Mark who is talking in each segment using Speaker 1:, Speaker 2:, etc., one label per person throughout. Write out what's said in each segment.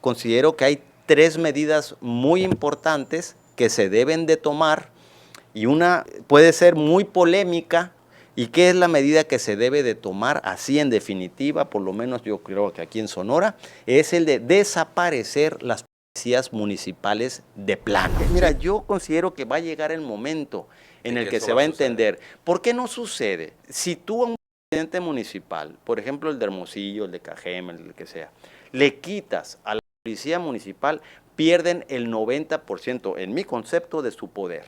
Speaker 1: Considero que hay tres medidas muy importantes que se deben de tomar y una puede ser muy polémica. ¿Y qué es la medida que se debe de tomar así en definitiva? Por lo menos yo creo que aquí en Sonora, es el de desaparecer las policías municipales de plano. Mira, yo considero que va a llegar el momento en el que se va a entender. ¿Por qué no sucede? Si tú a un presidente municipal, por ejemplo el de Hermosillo, el de Cajeme, el que sea, le quitas a la policía municipal, pierden el 90%, en mi concepto, de su poder.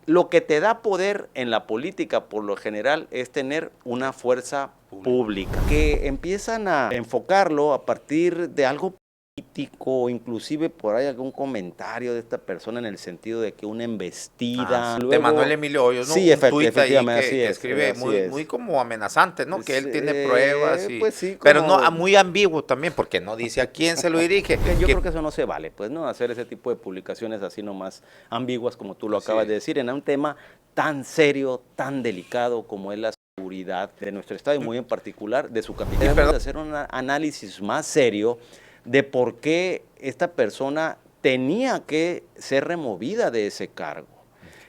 Speaker 1: Lo que te da poder en la política, por lo general, es tener una fuerza pública, que empiezan a enfocarlo a partir de algo político, inclusive por ahí algún comentario de esta persona en el sentido de que una embestida.
Speaker 2: Luego, de Manuel Emilio Hoyos, ¿no?
Speaker 1: Sí,
Speaker 2: un tuit
Speaker 1: efectivamente,
Speaker 2: ahí
Speaker 1: así
Speaker 2: que
Speaker 1: es,
Speaker 2: escribe
Speaker 1: así
Speaker 2: muy,
Speaker 1: es.
Speaker 2: muy como amenazante, ¿no? Que él tiene pruebas,
Speaker 1: pues sí,
Speaker 2: pero no, muy ambiguo también, porque no dice a quién se lo dirige.
Speaker 1: Yo creo que eso no se vale, pues, ¿no? Hacer ese tipo de publicaciones así nomás ambiguas, como tú lo acabas de decir, en un tema tan serio, tan delicado como es la seguridad de nuestro estado y muy en particular de su capital. Debemos de hacer un análisis más serio de por qué esta persona tenía que ser removida de ese cargo.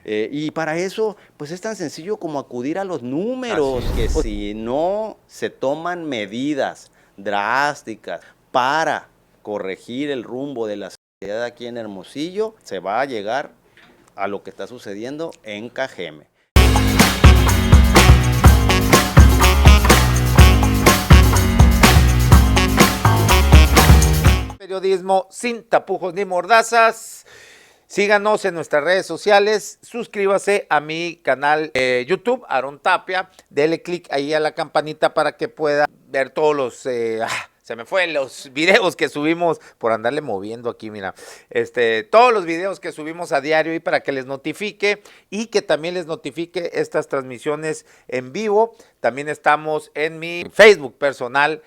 Speaker 1: Y para eso, pues es tan sencillo como acudir a los números, que si no se toman medidas drásticas para corregir el rumbo de la seguridad aquí en Hermosillo, se va a llegar a lo que está sucediendo en Cajeme.
Speaker 2: Periodismo sin tapujos ni mordazas. Síganos en nuestras redes sociales, suscríbase a mi canal YouTube, Aarón Tapia, dele click ahí a la campanita para que pueda ver todos los, se me fue, los videos que subimos, por andarle moviendo aquí, mira, todos los videos que subimos a diario y para que les notifique y que también les notifique estas transmisiones en vivo. También estamos en mi Facebook personal,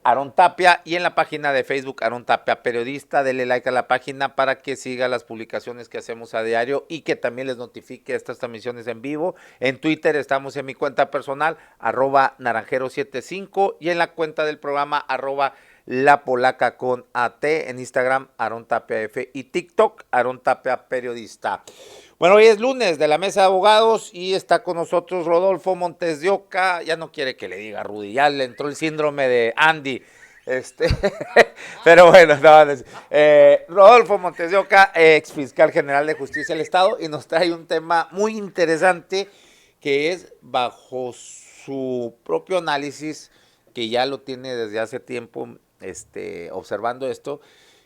Speaker 2: Aarón Tapia, y en la página de Facebook Aarón Tapia Periodista. Dele like a la página para que siga las publicaciones que hacemos a diario y que también les notifique estas transmisiones en vivo. En Twitter estamos en mi cuenta personal, @naranjero75, y en la cuenta del programa, @lapolaca con AT, en Instagram, Aarón Tapia F, y TikTok, Aarón Tapia Periodista. Bueno, hoy es lunes de la Mesa de Abogados y está con nosotros Rodolfo Montes de Oca. Ya no quiere que le diga Rudy, ya le entró el síndrome de Andy. Pero bueno, no, Rodolfo Montes de Oca, ex fiscal general de Justicia del Estado, y nos trae un tema muy interesante que es, bajo su propio análisis, que ya lo tiene desde hace tiempo observando esto,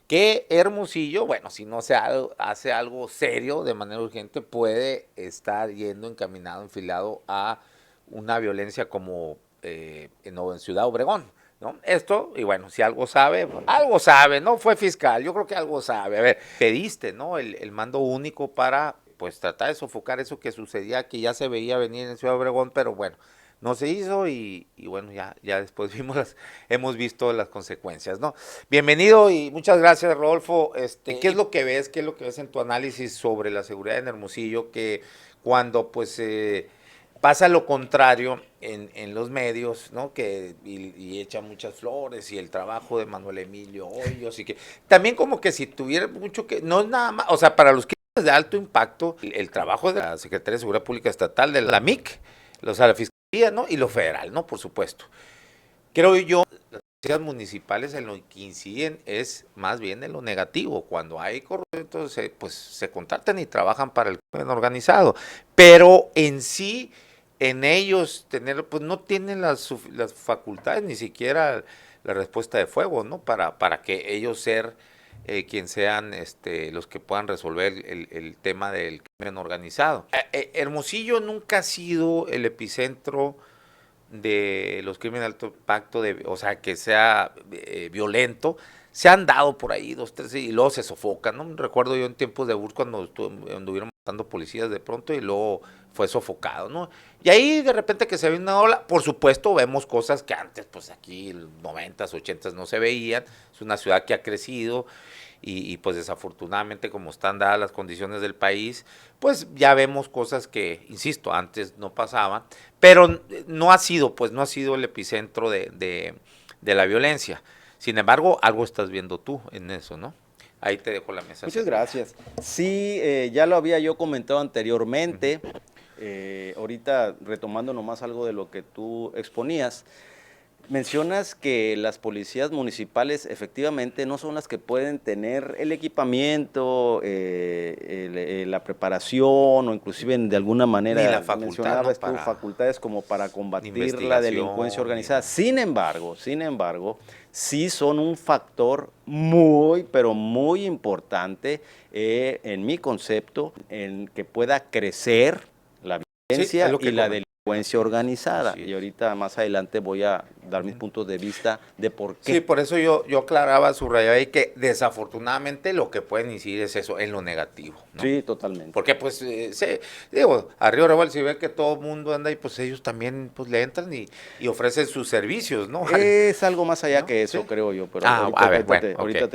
Speaker 2: que Hermosillo, bueno, si no se hace algo serio de manera urgente, puede estar yendo encaminado, enfilado a una violencia como en Ciudad Obregón, ¿no? Esto, y bueno, si algo sabe, ¿no? Fue fiscal, yo creo que algo sabe. A ver, pediste, ¿no? El mando único para, pues, tratar de sofocar eso que sucedía, que ya se veía venir en Ciudad Obregón, pero bueno, no se hizo y bueno, ya después hemos visto las consecuencias, ¿no? Bienvenido y muchas gracias, Rodolfo. ¿Qué es lo que ves? ¿Qué es lo que ves en tu análisis sobre la seguridad en Hermosillo? Que cuando pues pasa lo contrario en los medios, ¿no? Y echa muchas flores y el trabajo de Manuel Emilio Hoyos, y que también como que si tuviera mucho que, no es nada más, o sea, para los crímenes de alto impacto, el trabajo de la Secretaría de Seguridad Pública Estatal, de la MIC, o sea, la Fiscalía, ¿no? Y lo federal, ¿no? Por supuesto. Creo yo, las policías municipales en lo que inciden es más bien en lo negativo. Cuando hay corrupción, entonces pues se contratan y trabajan para el crimen organizado. Pero en sí, en ellos pues no tienen las facultades, ni siquiera la respuesta de fuego, ¿no? Para que ellos quien sean los que puedan resolver el tema del crimen organizado. Hermosillo nunca ha sido el epicentro de los crímenes de alto impacto, o sea, que sea violento. Se han dado por ahí 2, 3 y luego se sofocan, ¿no? Recuerdo yo en tiempos de Bush cuando anduvieron matando policías de pronto y luego fue sofocado, ¿no? Y ahí de repente que se ve una ola, por supuesto vemos cosas que antes, pues aquí, 90s, 80s no se veían. Es una ciudad que ha crecido y pues desafortunadamente, como están dadas las condiciones del país, pues ya vemos cosas que, insisto, antes no pasaban, pero no ha sido el epicentro de la violencia. Sin embargo, algo estás viendo tú en eso, ¿no? Ahí te dejo la mesa.
Speaker 1: Muchas gracias. Sí, ya lo había yo comentado anteriormente, ahorita retomando nomás algo de lo que tú exponías. Mencionas que las policías municipales efectivamente no son las que pueden tener el equipamiento, la preparación o inclusive de alguna manera,
Speaker 2: ni la facultad,
Speaker 1: mencionabas
Speaker 2: ¿no?
Speaker 1: tú, facultades como para combatir la
Speaker 2: investigación,
Speaker 1: delincuencia organizada. Sin embargo, sí son un factor muy, pero muy importante en mi concepto, en que pueda crecer la violencia
Speaker 2: es lo que
Speaker 1: y la
Speaker 2: comento.
Speaker 1: delincuencia organizada.
Speaker 2: Así es.
Speaker 1: Y ahorita más adelante voy a dar mis puntos de vista de por qué.
Speaker 2: Sí, por eso yo aclaraba, subrayaba ahí que desafortunadamente lo que pueden incidir es eso, en lo negativo, ¿no?
Speaker 1: Sí, totalmente.
Speaker 2: Porque pues, digo, a Río Revuelto, si ve que todo el mundo anda y pues ellos también pues le entran y ofrecen sus servicios, ¿no?
Speaker 1: Es algo más allá
Speaker 2: ¿No?
Speaker 1: que eso,
Speaker 2: Sí.
Speaker 1: creo yo, pero ahorita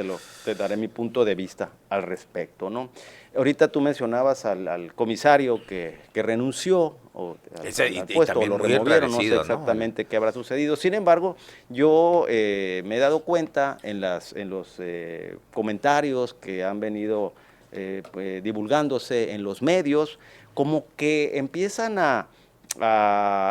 Speaker 1: te daré mi punto de vista al respecto, ¿no? Ahorita tú mencionabas al comisario que renunció al puesto, o lo removieron, no sé exactamente qué habrá sucedido. Sin embargo, yo me he dado cuenta en los comentarios que han venido pues, divulgándose en los medios, como que empiezan a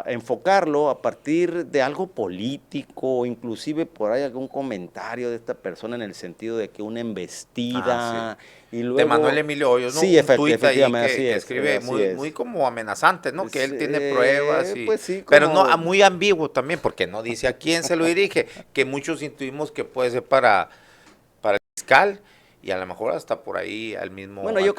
Speaker 1: enfocarlo a partir de algo político, inclusive por ahí algún comentario de esta persona en el sentido de que una embestida y luego...
Speaker 2: De Manuel Emilio Hoyos, ¿no?
Speaker 1: Sí,
Speaker 2: un tuit ahí
Speaker 1: efectivamente,
Speaker 2: que escribe muy como amenazante, ¿no? Que él tiene pruebas,
Speaker 1: pues sí,
Speaker 2: pero no muy ambiguo también, porque no dice a quién se lo dirige, que muchos intuimos que puede ser para el fiscal y a lo mejor hasta por ahí al mismo
Speaker 1: bueno, yo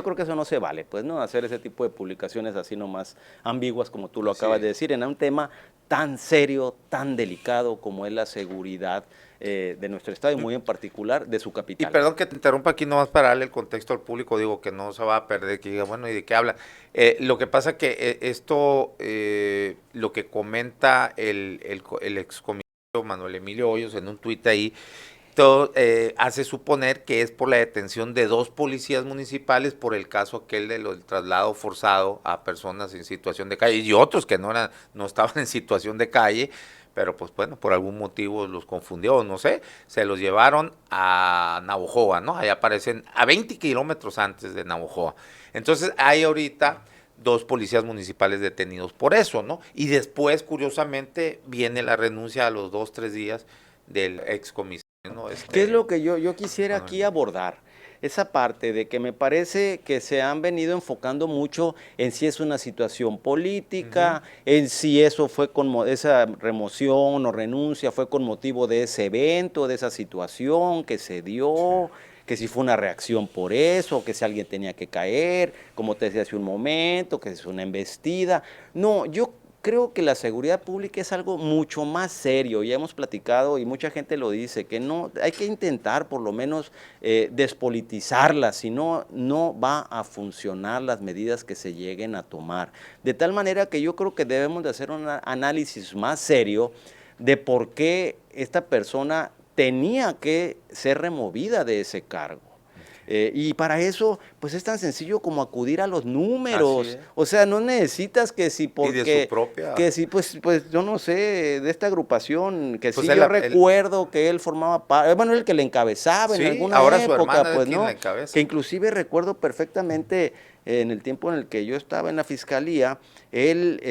Speaker 1: creo que eso no se vale, pues, ¿no? Hacer ese tipo de publicaciones así nomás ambiguas como tú lo acabas de decir, en un tema tan serio, tan delicado como es la seguridad de nuestro estado y muy en particular de su capital.
Speaker 2: Y perdón que te interrumpa aquí nomás para darle el contexto al público, digo que no se va a perder, que diga, bueno, ¿y de qué habla? Lo que pasa que esto, lo que comenta el excomisario Manuel Emilio Hoyos en un tuit ahí, todo, hace suponer que es por la detención de 2 policías municipales por el caso aquel del traslado forzado a personas en situación de calle y otros que no estaban en situación de calle, pero pues bueno, por algún motivo los confundió, no sé, se los llevaron a Navojoa, ¿no? Ahí aparecen a 20 kilómetros antes de Navojoa. Entonces hay ahorita 2 policías municipales detenidos por eso, ¿no? Y después, curiosamente, viene la renuncia a los 2-3 días del excomisario. ¿No?
Speaker 1: ¿Qué es lo que yo quisiera aquí abordar? Esa parte de que me parece que se han venido enfocando mucho en si es una situación política, en si eso fue esa remoción o renuncia fue con motivo de ese evento, de esa situación que se dio, que si fue una reacción por eso, que si alguien tenía que caer, como te decía hace un momento, que es una embestida. No, yo creo que la seguridad pública es algo mucho más serio, ya hemos platicado y mucha gente lo dice, que no hay que intentar por lo menos despolitizarla, si no, no va a funcionar las medidas que se lleguen a tomar. De tal manera que yo creo que debemos de hacer un análisis más serio de por qué esta persona tenía que ser removida de ese cargo. Y para eso, pues es tan sencillo como acudir a los números. O sea, no necesitas que si porque...
Speaker 2: Y de su propia...
Speaker 1: Que si, pues yo no sé, de esta agrupación, que pues sí yo recuerdo que él formaba parte, bueno, el que le encabezaba en alguna
Speaker 2: ahora
Speaker 1: época,
Speaker 2: su hermana
Speaker 1: pues
Speaker 2: es quien
Speaker 1: no,
Speaker 2: la encabeza.
Speaker 1: que inclusive recuerdo perfectamente en el tiempo en el que yo estaba en la fiscalía, él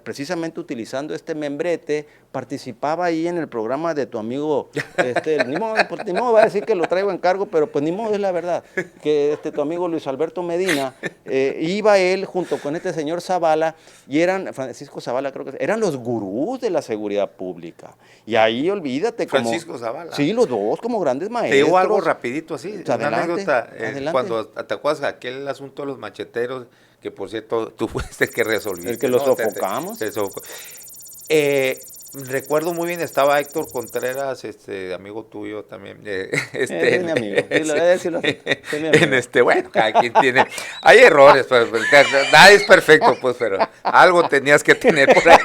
Speaker 1: precisamente utilizando este membrete, participaba ahí en el programa de tu amigo, ni modo va a decir que lo traigo en cargo, pero pues ni modo es la verdad, que tu amigo Luis Alberto Medina, iba él junto con este señor Zavala, y eran, Francisco Zavala creo que eran los gurús de la seguridad pública, y ahí olvídate
Speaker 2: Francisco Zavala.
Speaker 1: Sí, los dos como grandes maestros.
Speaker 2: Te digo algo rapidito así,
Speaker 1: una
Speaker 2: anécdota, cuando te acuerdas aquel asunto de los macheteros, que por cierto tú fuiste el que resolviste.
Speaker 1: El que los sofocamos.
Speaker 2: Recuerdo muy bien, estaba Héctor Contreras, amigo tuyo también.
Speaker 1: Es mi amigo, sí, lo voy a decir
Speaker 2: bueno, cada quien tiene, hay errores, pero nadie es perfecto, pues, pero algo tenías que tener por ahí.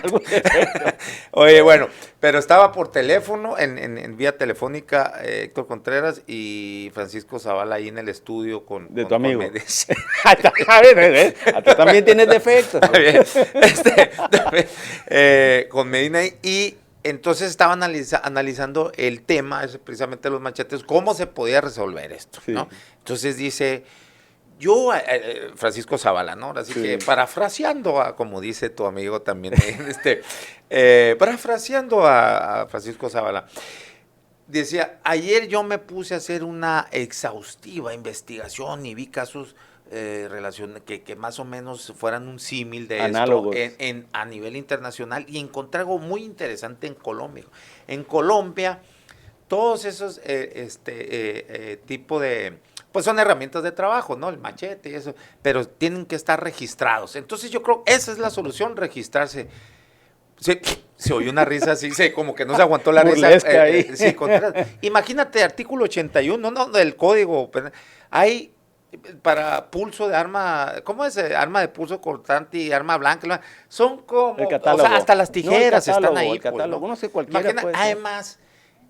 Speaker 2: Oye, bueno, pero estaba por teléfono, en vía telefónica, Héctor Contreras y Francisco Zavala ahí en el estudio con...
Speaker 1: De tu amigo. Tú también tienes defectos.
Speaker 2: Con Medina y entonces estaba analizando el tema, precisamente los machetes, cómo se podía resolver esto,
Speaker 1: Sí.
Speaker 2: ¿no? Entonces dice, yo, Francisco Zavala, ¿no? Así
Speaker 1: Sí.
Speaker 2: que parafraseando como dice tu amigo también, parafraseando a Francisco Zavala, decía, ayer yo me puse a hacer una exhaustiva investigación y vi casos que más o menos fueran un símil de
Speaker 1: Análogos.
Speaker 2: esto a nivel internacional, y encontré algo muy interesante en Colombia. En Colombia, todos esos tipo de, pues son herramientas de trabajo, ¿no? El machete y eso, pero tienen que estar registrados. Entonces yo creo que esa es la solución, registrarse. Se oyó una risa así, como que no se aguantó la risa.
Speaker 1: Burlesca ahí.
Speaker 2: Sí, imagínate, artículo 81, no, del código. Hay para pulso de arma, ¿cómo es? Arma de pulso cortante y arma blanca. Son como,
Speaker 1: El catálogo.
Speaker 2: hasta las tijeras
Speaker 1: No, el catálogo,
Speaker 2: están ahí.
Speaker 1: El catálogo,
Speaker 2: pues,
Speaker 1: no sé, cualquiera puede ser.
Speaker 2: Además,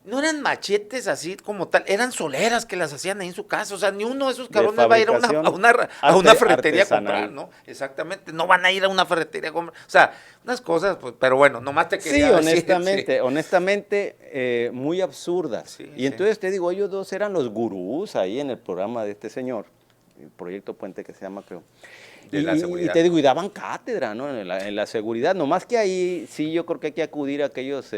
Speaker 2: no eran machetes así como tal, eran soleras que las hacían ahí en su casa. O sea, ni uno de esos cabrones va a ir a una ferretería a comprar, ¿no? Exactamente, no van a ir a una ferretería a comprar. O sea, unas cosas, pues, pero bueno, nomás te quería
Speaker 1: decir. Honestamente, muy absurdas.
Speaker 2: Sí,
Speaker 1: y entonces te digo, ellos dos eran los gurús ahí en el programa de este señor, el Proyecto Puente que se llama, creo. Y te digo, y daban cátedra, ¿no? En la seguridad, nomás que ahí sí yo creo que hay que acudir a aquellos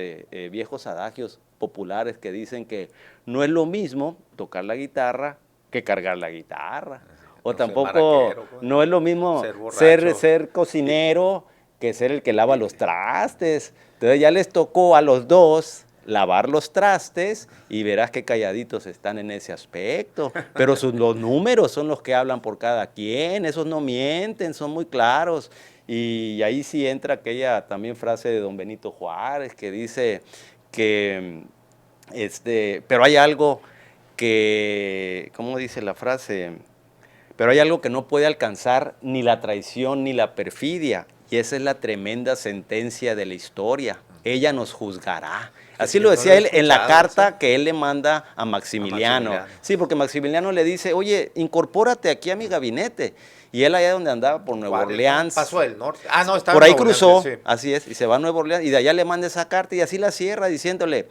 Speaker 1: viejos adagios populares que dicen que no es lo mismo tocar la guitarra que cargar la guitarra. O tampoco, no es lo mismo ser cocinero que ser el que lava los trastes. Entonces ya les tocó a los dos lavar los trastes y verás qué calladitos están en ese aspecto. Pero los números son los que hablan por cada quien, esos no mienten, son muy claros. Y ahí sí entra aquella también frase de don Benito Juárez que dice que, pero hay algo que, ¿cómo dice la frase? Pero hay algo que no puede alcanzar ni la traición ni la perfidia, y esa es la tremenda sentencia de la historia. Ella nos juzgará. Así lo decía él en la carta que él le manda a Maximiliano. Sí, porque Maximiliano le dice, oye, incorpórate aquí a mi gabinete. Y él allá donde andaba, por Nueva Orleans.
Speaker 2: Pasó del norte. Ah, no, estaba
Speaker 1: por ahí cruzó, así es, y se va a Nueva Orleans, y de allá le manda esa carta y así la cierra diciéndole,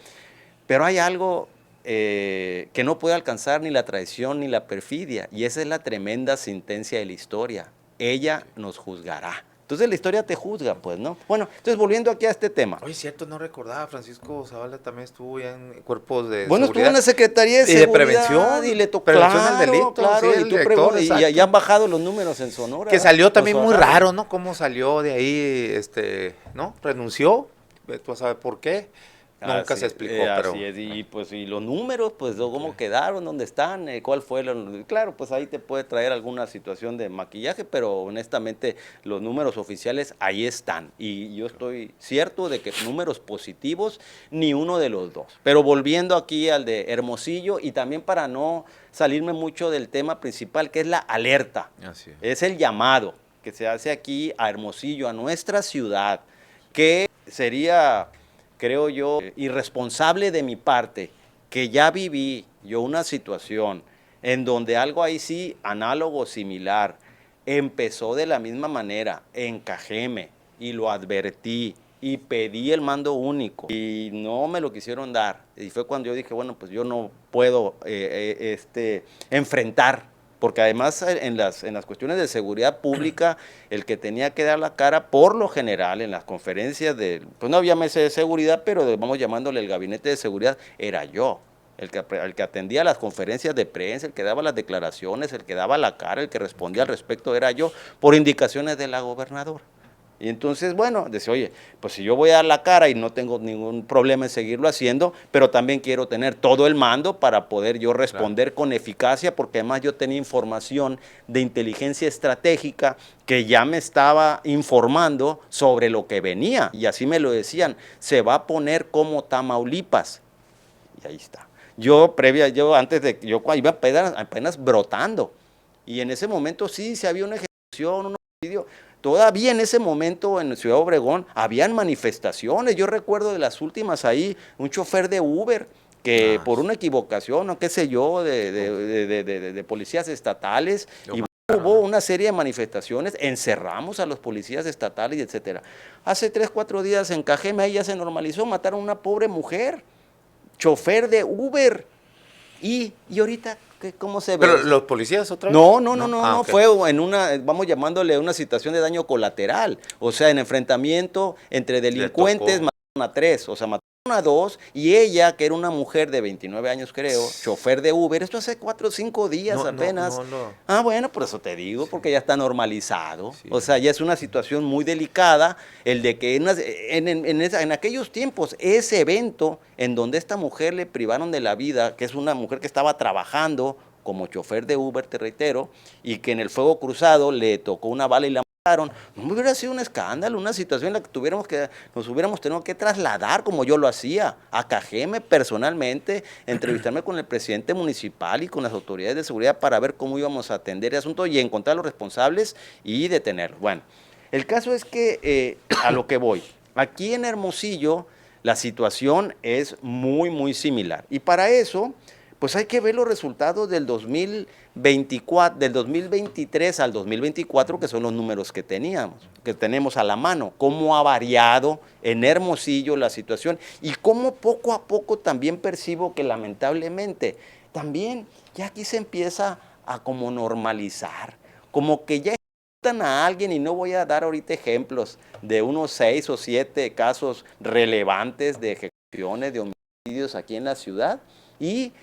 Speaker 1: pero hay algo que no puede alcanzar ni la traición ni la perfidia, y esa es la tremenda sentencia de la historia. Ella nos juzgará. Entonces la historia te juzga, pues, ¿no? Bueno, entonces volviendo aquí a este tema.
Speaker 2: Oye, cierto, no recordaba, Francisco Zavala también estuvo ya en cuerpos de
Speaker 1: seguridad. Estuvo en la Secretaría de
Speaker 2: Seguridad. Y de Prevención.
Speaker 1: Y le tocó,
Speaker 2: prevención al delito.
Speaker 1: Claro,
Speaker 2: sí,
Speaker 1: y ya han bajado los números en Sonora.
Speaker 2: Que salió también muy raro, ¿no? Cómo salió de ahí, ¿no? Renunció, tú sabes por qué. Nunca se explicó, pero...
Speaker 1: Así es, y los números, pues, cómo quedaron, dónde están, cuál fue, claro, pues ahí te puede traer alguna situación de maquillaje, pero honestamente los números oficiales ahí están, y yo estoy cierto de que números positivos, ni uno de los dos. Pero volviendo aquí al de Hermosillo, y también para no salirme mucho del tema principal, que es la alerta, es el llamado que se hace aquí a Hermosillo, a nuestra ciudad, que sería... creo yo, irresponsable de mi parte, que ya viví yo una situación en donde algo ahí sí, análogo, similar, empezó de la misma manera, encajéme y lo advertí y pedí el mando único y no me lo quisieron dar. Y fue cuando yo dije, bueno, pues yo no puedo enfrentar, porque además en las cuestiones de seguridad pública, el que tenía que dar la cara, por lo general, en las conferencias pues no había mesa de seguridad, pero vamos llamándole el gabinete de seguridad, era yo, el que atendía las conferencias de prensa, el que daba las declaraciones, el que daba la cara, el que respondía al respecto, era yo, por indicaciones de la gobernadora. Y entonces, bueno, decía, oye, pues si yo voy a dar la cara y no tengo ningún problema en seguirlo haciendo, pero también quiero tener todo el mando para poder yo responder con eficacia, porque además yo tenía información de inteligencia estratégica que ya me estaba informando sobre lo que venía, y así me lo decían, se va a poner como Tamaulipas, y ahí está. Yo iba apenas brotando, y en ese momento sí, se había una ejecución, un homicidio. Todavía en ese momento en Ciudad Obregón habían manifestaciones. Yo recuerdo de las últimas ahí, un chofer de Uber que por una equivocación o qué sé yo, de policías estatales, Hubo una serie de manifestaciones, encerramos a los policías estatales, etcétera. Hace 3, 4 días en Cajeme, ahí ya se normalizó, mataron a una pobre mujer, chofer de Uber. Y ahorita, ¿cómo se ve?
Speaker 2: ¿Pero los policías otra vez?
Speaker 1: No,
Speaker 2: Okay.
Speaker 1: fue en una, vamos llamándole una situación de daño colateral, o sea, en enfrentamiento entre delincuentes, mataron a 3, o sea, mataron a 2, y ella, que era una mujer de 29 años creo, chofer de Uber, esto hace 4 o 5 días apenas. Ah, bueno, por eso te digo, porque ya está normalizado, o sea, ya es una situación muy delicada, el de que en aquellos tiempos, ese evento en donde esta mujer le privaron de la vida, que es una mujer que estaba trabajando como chofer de Uber, te reitero, y que en el fuego cruzado le tocó una bala y la mataron, no hubiera sido un escándalo, una situación en la que nos hubiéramos tenido que trasladar, como yo lo hacía, a Cajeme personalmente, entrevistarme con el presidente municipal y con las autoridades de seguridad para ver cómo íbamos a atender el asunto y encontrar a los responsables y detenerlos. Bueno, el caso es que a lo que voy, aquí en Hermosillo la situación es muy, muy similar, y para eso pues hay que ver los resultados del 2024, del 2023 al 2024, que son los números que tenemos a la mano, cómo ha variado en Hermosillo la situación y cómo poco a poco también percibo que lamentablemente también ya aquí se empieza a como normalizar, como que ya ejecutan a alguien, y no voy a dar ahorita ejemplos de unos 6 o 7 casos relevantes de ejecuciones, de homicidios aquí en la ciudad, y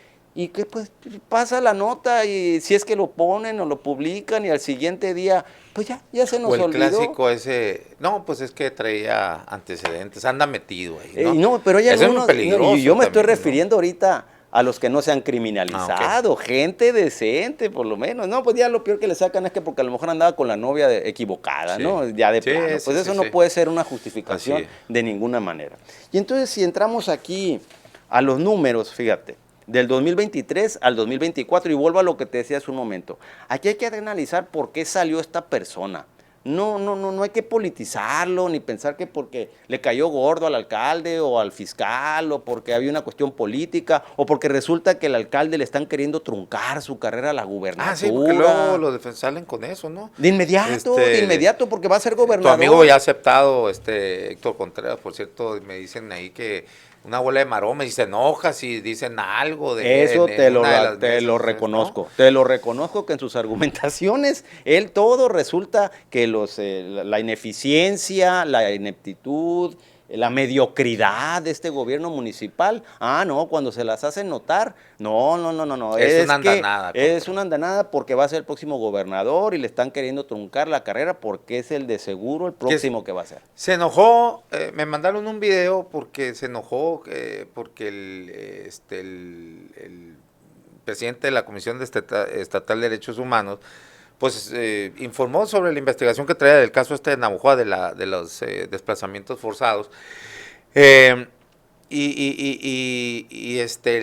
Speaker 1: que pues pasa la nota y si es que lo ponen o lo publican y al siguiente día, pues ya se nos olvidó.
Speaker 2: O el clásico ese, no, pues es que traía antecedentes, anda metido ahí, ¿no?
Speaker 1: No, pero hay
Speaker 2: Eso
Speaker 1: algunos,
Speaker 2: es muy peligroso
Speaker 1: y yo me estoy
Speaker 2: también,
Speaker 1: refiriendo ahorita a los que no se han criminalizado,
Speaker 2: okay.
Speaker 1: Gente decente por lo menos, no, pues ya lo peor que le sacan es que porque a lo mejor andaba con la novia equivocada, ¿no? Ya de plano, pues eso no puede ser una justificación de ninguna manera. Y entonces si entramos aquí a los números, fíjate, del 2023 al 2024, y vuelvo a lo que te decía hace un momento, aquí hay que analizar por qué salió esta persona. No hay que politizarlo, ni pensar que porque le cayó gordo al alcalde o al fiscal, o porque había una cuestión política, o porque resulta que el alcalde le están queriendo truncar su carrera a la gubernatura.
Speaker 2: Ah, sí, porque luego los defensores salen con eso, ¿no?
Speaker 1: De inmediato, porque va a ser gobernador.
Speaker 2: Tu amigo ya ha aceptado, Héctor Contreras, por cierto, me dicen ahí que una bola de maroma y se enoja si dicen algo de
Speaker 1: eso te lo reconozco, ¿no? Te lo reconozco que en sus argumentaciones él todo resulta que la ineficiencia, la ineptitud, la mediocridad de este gobierno municipal, no, cuando se las hacen notar, no.
Speaker 2: Es una andanada.
Speaker 1: Es una andanada porque va a ser el próximo gobernador y le están queriendo truncar la carrera porque es el de seguro el próximo que va a ser.
Speaker 2: Se enojó, me mandaron un video porque se enojó, porque el presidente de la Comisión Estatal de Derechos Humanos pues informó sobre la investigación que traía del caso de Navojoa, de los desplazamientos forzados,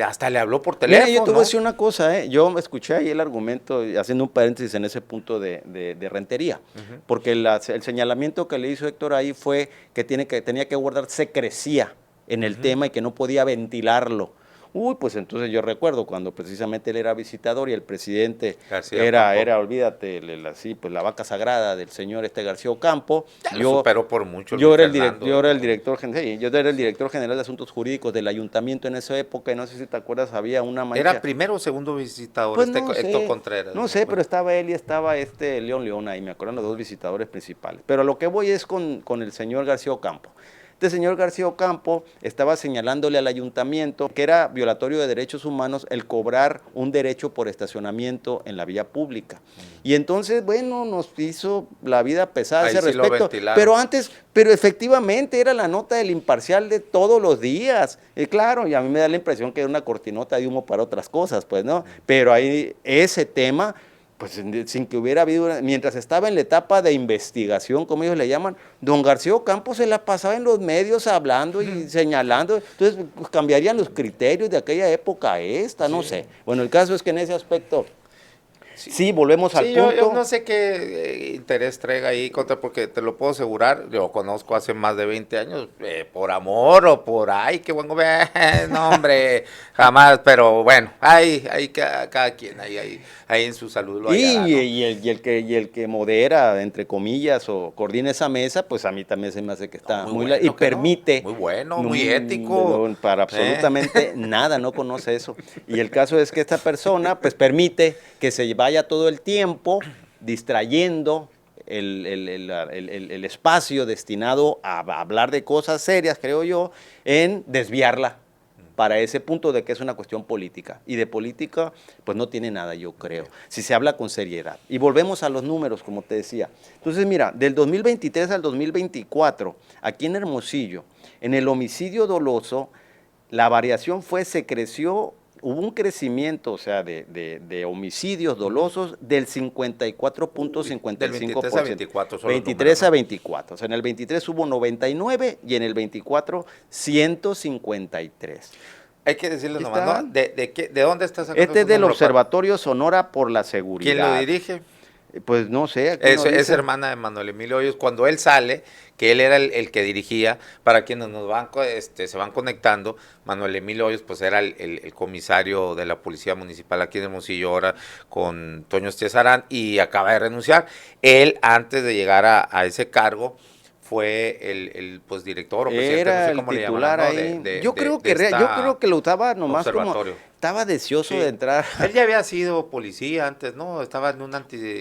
Speaker 2: hasta le habló por teléfono.
Speaker 1: Mira, yo te voy a decir una cosa, yo escuché ahí el argumento, haciendo un paréntesis en ese punto de Rentería, porque el señalamiento que le hizo Héctor ahí fue que tenía que guardar secrecía en el tema y que no podía ventilarlo. Pues entonces yo recuerdo cuando precisamente él era visitador y el presidente era olvídate, la vaca sagrada del señor García Ocampo.
Speaker 2: Yo superó por mucho.
Speaker 1: Yo era el director general de Asuntos Jurídicos del Ayuntamiento en esa época, y no sé si te acuerdas, había una mancha.
Speaker 2: ¿Era primero o segundo visitador
Speaker 1: pues
Speaker 2: Héctor Contreras?
Speaker 1: No sé, pero estaba él y estaba León ahí, me acuerdo, los dos visitadores principales. Pero a lo que voy es con el señor García Ocampo. Este señor García Ocampo estaba señalándole al ayuntamiento que era violatorio de derechos humanos el cobrar un derecho por estacionamiento en la vía pública. Y entonces, bueno, nos hizo la vida pesada a ese respecto. Pero efectivamente era la nota del Imparcial de todos los días. Y claro, y a mí me da la impresión que era una cortinota de humo para otras cosas, pues, ¿no? Pero ahí ese tema, pues sin que hubiera habido, mientras estaba en la etapa de investigación, como ellos le llaman, don García Ocampo se la pasaba en los medios hablando y señalando, entonces pues, cambiarían los criterios de aquella época a esta, no sé. Bueno, el caso es que en ese aspecto Sí, volvemos al
Speaker 2: Sí,
Speaker 1: punto.
Speaker 2: yo no sé qué interés traiga ahí contra, porque te lo puedo asegurar, yo conozco hace más de 20 años, por amor o por, ay, qué buen gobierno, no hombre, jamás, pero bueno, hay cada quien, ahí en su salud lo hallará, ¿no?
Speaker 1: Y el que modera, entre comillas, o coordina esa mesa, pues a mí también se me hace que
Speaker 2: No,
Speaker 1: está
Speaker 2: muy
Speaker 1: muy... y
Speaker 2: bueno, que no,
Speaker 1: permite...
Speaker 2: muy bueno, muy ético.
Speaker 1: Para
Speaker 2: ¿Eh?
Speaker 1: absolutamente nada, no conoce eso. Y el caso es que esta persona, pues permite que se vaya todo el tiempo distrayendo el espacio destinado a hablar de cosas serias, creo yo, en desviarla para ese punto de que es una cuestión política. Y de política, pues no tiene nada, yo creo, si se habla con seriedad. Y volvemos a los números, como te decía. Entonces, mira, del 2023 al 2024, aquí en Hermosillo, en el homicidio doloso, la variación se creció, hubo un crecimiento, o sea, de homicidios dolosos del 54.55%.
Speaker 2: Del 23 a 24 son los
Speaker 1: 23
Speaker 2: números,
Speaker 1: a
Speaker 2: ¿no?
Speaker 1: 24. O sea, en el 23 hubo 99 y en el 24, 153.
Speaker 2: Hay que decirle
Speaker 1: Aquí
Speaker 2: nomás, ¿no?
Speaker 1: está.
Speaker 2: ¿De dónde está sacando
Speaker 1: Este es
Speaker 2: su
Speaker 1: del
Speaker 2: número?
Speaker 1: Observatorio Sonora por la
Speaker 2: ¿Quién lo
Speaker 1: Seguridad.
Speaker 2: dirige?
Speaker 1: Pues no sé, aquí no
Speaker 2: Es
Speaker 1: dice.
Speaker 2: hermana de Manuel Emilio Hoyos. Cuando él sale, que él era el que dirigía, para quienes nos van se van conectando, Manuel Emilio Hoyos pues era el comisario de la Policía Municipal aquí en Hermosillo, ahora con Toño Estezarán, y acaba de renunciar. Él, antes de llegar a ese cargo, fue el pues director o presidente, no
Speaker 1: Era
Speaker 2: sé
Speaker 1: el
Speaker 2: cómo le llaman,
Speaker 1: titular
Speaker 2: ¿no?
Speaker 1: ahí. Yo creo que lo usaba nomás como
Speaker 2: observatorio.
Speaker 1: estaba deseoso
Speaker 2: Sí.
Speaker 1: de entrar.
Speaker 2: Él ya había sido policía antes, ¿no? Estaba en un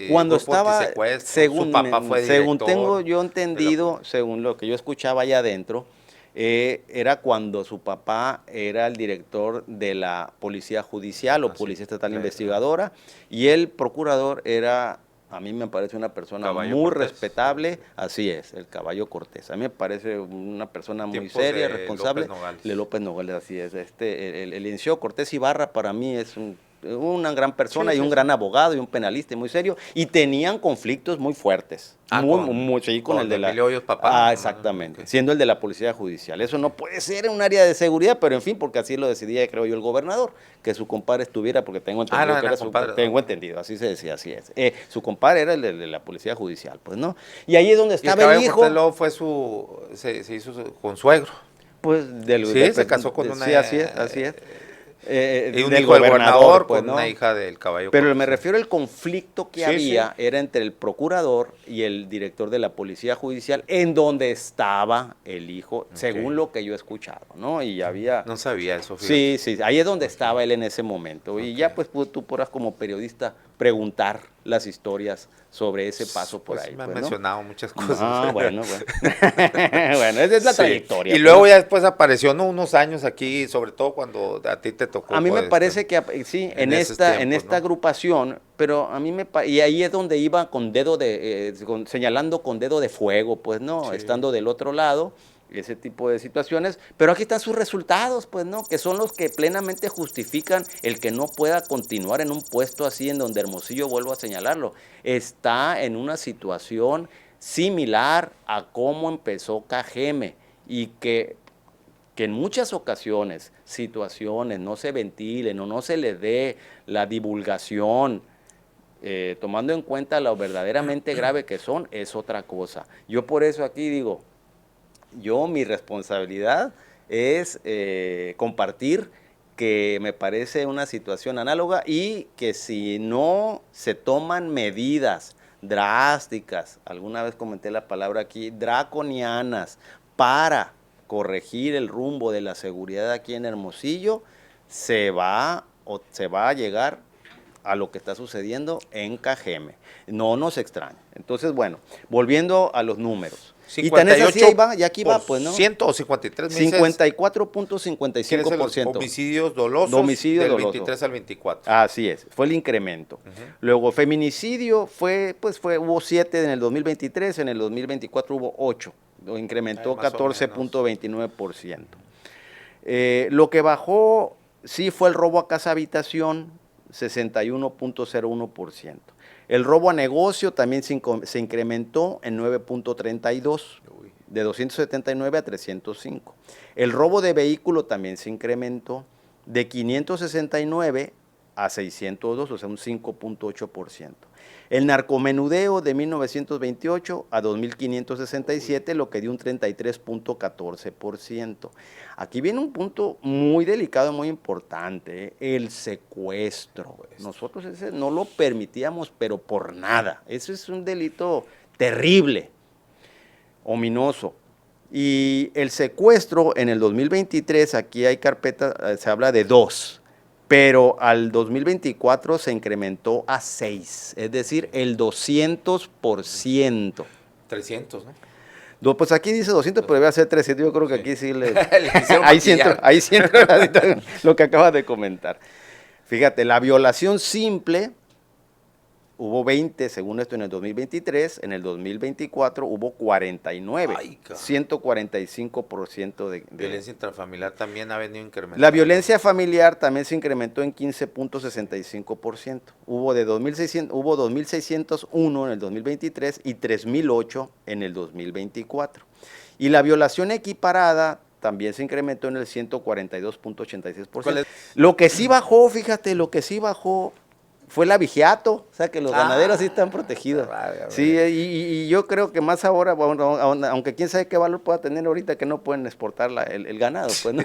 Speaker 1: Cuando
Speaker 2: grupo
Speaker 1: estaba,
Speaker 2: antisecuestro. Su papá fue
Speaker 1: según
Speaker 2: director
Speaker 1: tengo yo
Speaker 2: de la
Speaker 1: entendido, según lo que yo escuchaba allá adentro, era cuando su papá era el director de la Policía Judicial o
Speaker 2: Ah, sí,
Speaker 1: Policía Estatal
Speaker 2: creo.
Speaker 1: Investigadora, y el procurador era, a mí me parece una persona
Speaker 2: Caballo
Speaker 1: muy
Speaker 2: Cortés.
Speaker 1: respetable, así es, el Caballo Cortés. A mí me parece una persona muy
Speaker 2: Tiempos
Speaker 1: seria,
Speaker 2: de
Speaker 1: responsable.
Speaker 2: López Nogales.
Speaker 1: De López Nogales, así es. El licenciado Cortés Ibarra para mí es una gran persona
Speaker 2: Sí,
Speaker 1: y
Speaker 2: sí,
Speaker 1: un
Speaker 2: sí.
Speaker 1: gran abogado y un penalista y muy serio, y tenían conflictos muy fuertes, sí, con el de la...
Speaker 2: Emilio Hoyos, papá.
Speaker 1: Ah, exactamente,
Speaker 2: Ok.
Speaker 1: siendo el de la Policía Judicial. Eso no puede ser en un área de seguridad, pero en fin, porque así lo decidía, creo yo, el gobernador, que su compadre estuviera, porque tengo entendido
Speaker 2: No,
Speaker 1: que
Speaker 2: era
Speaker 1: era
Speaker 2: compadre.
Speaker 1: tengo entendido, así se decía, así es. Su compadre era el de la Policía Judicial, pues, ¿no? Y ahí es donde
Speaker 2: Y el
Speaker 1: estaba el
Speaker 2: Caballo
Speaker 1: hijo,
Speaker 2: Cortés luego fue se hizo consuegro.
Speaker 1: pues,
Speaker 2: Sí, se casó con una...
Speaker 1: sí, así es.
Speaker 2: y un
Speaker 1: Del
Speaker 2: hijo del gobernador
Speaker 1: pues,
Speaker 2: con
Speaker 1: ¿no?
Speaker 2: una hija del Caballo
Speaker 1: Pero
Speaker 2: Cortés.
Speaker 1: me refiero al conflicto que
Speaker 2: Sí,
Speaker 1: había,
Speaker 2: sí.
Speaker 1: era entre el procurador y el director de la Policía Judicial, en donde estaba el hijo, según lo que yo he escuchado, ¿no? Y había...
Speaker 2: No sabía eso, fíjate.
Speaker 1: Sí, ahí es donde estaba él en ese momento. Y ya pues tú podrás como periodista preguntar las historias sobre ese paso por
Speaker 2: Pues
Speaker 1: ahí.
Speaker 2: me han
Speaker 1: Pues, ¿no?
Speaker 2: mencionado muchas cosas.
Speaker 1: Ah, bueno. Bueno, esa es la
Speaker 2: Sí.
Speaker 1: trayectoria.
Speaker 2: Y
Speaker 1: pues,
Speaker 2: luego
Speaker 1: ¿no?
Speaker 2: ya después apareció, ¿no? Unos años aquí, sobre todo cuando a ti te tocó.
Speaker 1: A mí me
Speaker 2: pues,
Speaker 1: parece que sí,
Speaker 2: en esos
Speaker 1: en
Speaker 2: tiempos,
Speaker 1: esta
Speaker 2: ¿no?
Speaker 1: agrupación, pero a mí y ahí es donde iba con dedo señalando con dedo de fuego, pues, ¿no?
Speaker 2: Sí.
Speaker 1: Estando del otro lado, ese tipo de situaciones, pero aquí están sus resultados, pues, ¿no? Que son los que plenamente justifican el que no pueda continuar en un puesto así, en donde Hermosillo, vuelvo a señalarlo, está en una situación similar a cómo empezó Cajeme, y que en muchas ocasiones, situaciones no se ventilen o no se le dé la divulgación, tomando en cuenta lo verdaderamente grave que son, es otra cosa. Yo por eso aquí digo, mi responsabilidad es compartir que me parece una situación análoga y que si no se toman medidas drásticas, alguna vez comenté la palabra aquí, draconianas, para corregir el rumbo de la seguridad aquí en Hermosillo, se va a llegar a lo que está sucediendo en Cajeme. No nos extraña. Entonces, bueno, volviendo a los números. Y tan es así, ahí va, y aquí va, pues, ¿no?
Speaker 2: 100 o 53 me dices,
Speaker 1: 54.55%.
Speaker 2: homicidios dolosos
Speaker 1: Homicidio
Speaker 2: del
Speaker 1: doloso.
Speaker 2: 23 al 24.
Speaker 1: Así es, fue el incremento. Luego, feminicidio hubo 7 en el 2023, en el 2024 hubo 8, lo incrementó
Speaker 2: Más o
Speaker 1: 14.29%. Lo que bajó, sí, fue el robo a casa habitación, 61.01%. El robo a negocio también se incrementó en 9.32%, de 279 a 305. El robo de vehículo también se incrementó de 569 a 602, o sea, un 5.8%. El narcomenudeo de 1928 a 2.567, lo que dio un 33.14%. Aquí viene un punto muy delicado, muy importante, el secuestro. Nosotros ese no lo permitíamos, pero por nada. Eso es un delito terrible, ominoso. Y el secuestro en el 2023, aquí hay carpeta, se habla de 2. Pero al 2024 se incrementó a 6, es decir, el 200%.
Speaker 2: 300, ¿no?
Speaker 1: Pues aquí dice 200, pero debe ser 300, yo creo que aquí sí le...
Speaker 2: hicieron
Speaker 1: ahí sí entra lo que acabas de comentar. Fíjate, la violación simple, hubo 20, según esto, en el 2023, en el 2024 hubo 49,
Speaker 2: Ay,
Speaker 1: 145% de...
Speaker 2: Violencia intrafamiliar también ha venido incrementando.
Speaker 1: La violencia familiar también se incrementó en 15.65%. Hubo 2.601 en el 2023 y 3.008 en el 2024. Y la violación equiparada también se incrementó en el 142.86%. Lo que sí bajó, fíjate, fue el abigeato, o sea que los ganaderos sí están protegidos. Sí, y yo creo que más ahora, bueno, aunque quién sabe qué valor pueda tener ahorita, que no pueden exportar el ganado, pues, ¿no?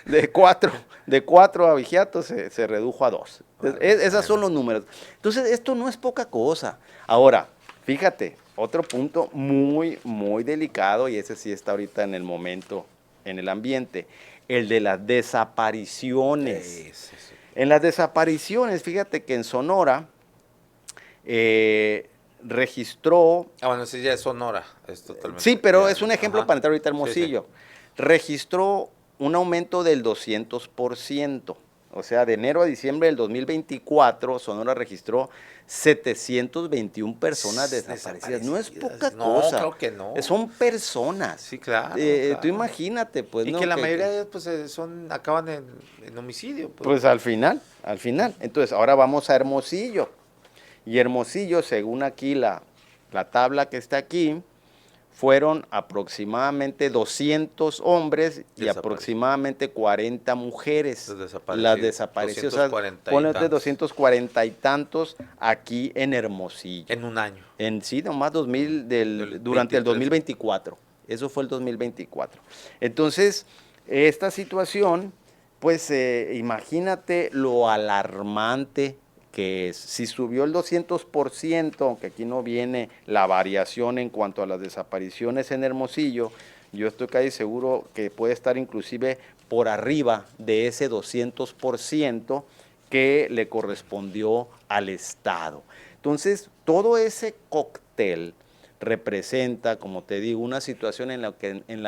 Speaker 1: de cuatro abigeatos se redujo a 2. Esos son los números. Entonces, esto no es poca cosa. Ahora, fíjate, otro punto muy, muy delicado, y ese sí está ahorita en el momento, en el ambiente, el de las desapariciones. En las desapariciones, fíjate que en Sonora registró...
Speaker 2: bueno, sí, ya es Sonora. Es totalmente...
Speaker 1: Sí, pero es un ejemplo para entrar ahorita Hermosillo. Sí. Registró un aumento del 200%. O sea, de enero a diciembre del 2024, Sonora registró 721 personas desaparecidas. No es poca cosa.
Speaker 2: No, creo que no.
Speaker 1: Son personas.
Speaker 2: Sí, claro,
Speaker 1: Tú imagínate, pues.
Speaker 2: Y
Speaker 1: ¿no?
Speaker 2: que la mayoría de ellos, pues, acaban en homicidio.
Speaker 1: Pues al final. Entonces, ahora vamos a Hermosillo. Y Hermosillo, según aquí la tabla que está aquí, fueron aproximadamente 200 hombres y aproximadamente 40 mujeres. Las desaparecidas. 240 y tantos aquí en Hermosillo.
Speaker 2: En un año.
Speaker 1: Sí, nomás durante el 2024. Eso fue el 2024. Entonces, esta situación, pues imagínate lo alarmante que es. Si subió el 200%, aunque aquí no viene la variación en cuanto a las desapariciones en Hermosillo, yo estoy casi seguro que puede estar inclusive por arriba de ese 200% que le correspondió al Estado. Entonces, todo ese cóctel representa, como te digo, una situación en la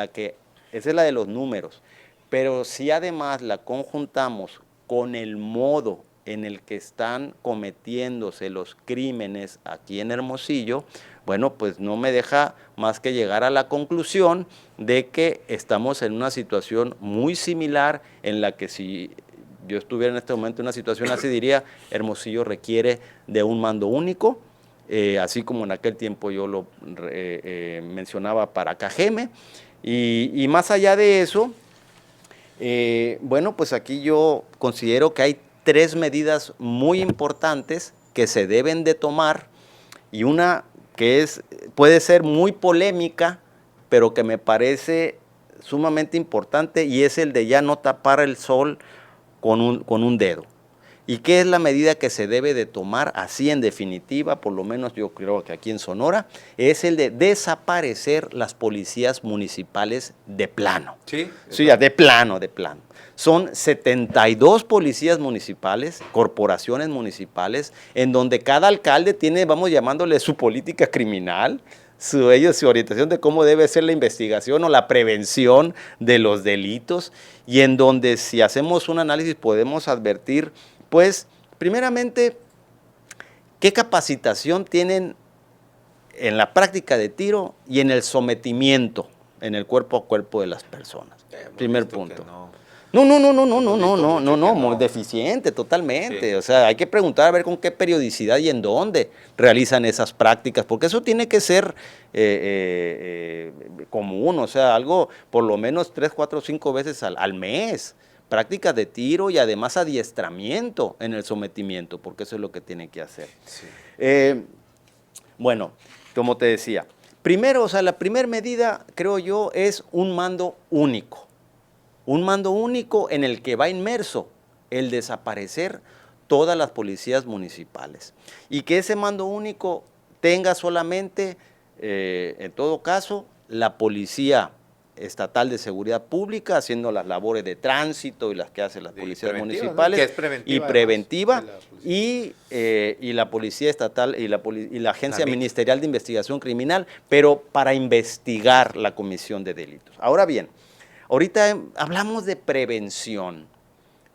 Speaker 1: que esa es la de los números, pero si además la conjuntamos con el modo en el que están cometiéndose los crímenes aquí en Hermosillo, bueno, pues no me deja más que llegar a la conclusión de que estamos en una situación muy similar en la que si yo estuviera en este momento en una situación así, diría, Hermosillo requiere de un mando único, así como en aquel tiempo yo lo mencionaba para Cajeme, y más allá de eso, bueno, pues aquí yo considero que hay 3 medidas muy importantes que se deben de tomar, y una que puede ser muy polémica, pero que me parece sumamente importante, y es el de ya no tapar el sol con un dedo. ¿Y qué es la medida que se debe de tomar así en definitiva? Por lo menos yo creo que aquí en Sonora, es el de desaparecer las policías municipales de plano.
Speaker 2: Sí,
Speaker 1: ya de plano. Son 72 policías municipales, corporaciones municipales, en donde cada alcalde tiene, vamos llamándole, su política criminal, su orientación de cómo debe ser la investigación o la prevención de los delitos, y en donde si hacemos un análisis podemos advertir, pues, primeramente, qué capacitación tienen en la práctica de tiro y en el sometimiento, en el cuerpo a cuerpo de las personas. Primer punto. No, muy deficiente, totalmente. Sí. O sea, hay que preguntar a ver con qué periodicidad y en dónde realizan esas prácticas, porque eso tiene que ser común, o sea, algo por lo menos 3, 4, 5 veces al mes, prácticas de tiro y además adiestramiento en el sometimiento, porque eso es lo que tiene que hacer.
Speaker 2: Sí.
Speaker 1: Bueno, como te decía, primero, o sea, la primera medida, creo yo, es un mando único. Un mando único en el que va inmerso el desaparecer todas las policías municipales. Y que ese mando único tenga solamente, en todo caso, la Policía Estatal de Seguridad Pública haciendo las labores de tránsito y las que hacen las policías municipales,
Speaker 2: ¿no? Que es preventiva,
Speaker 1: y preventiva,
Speaker 2: además,
Speaker 1: y la Policía Estatal y la Agencia Ministerial de Investigación Criminal, pero para investigar la comisión de delitos. Ahora bien, ahorita hablamos de prevención.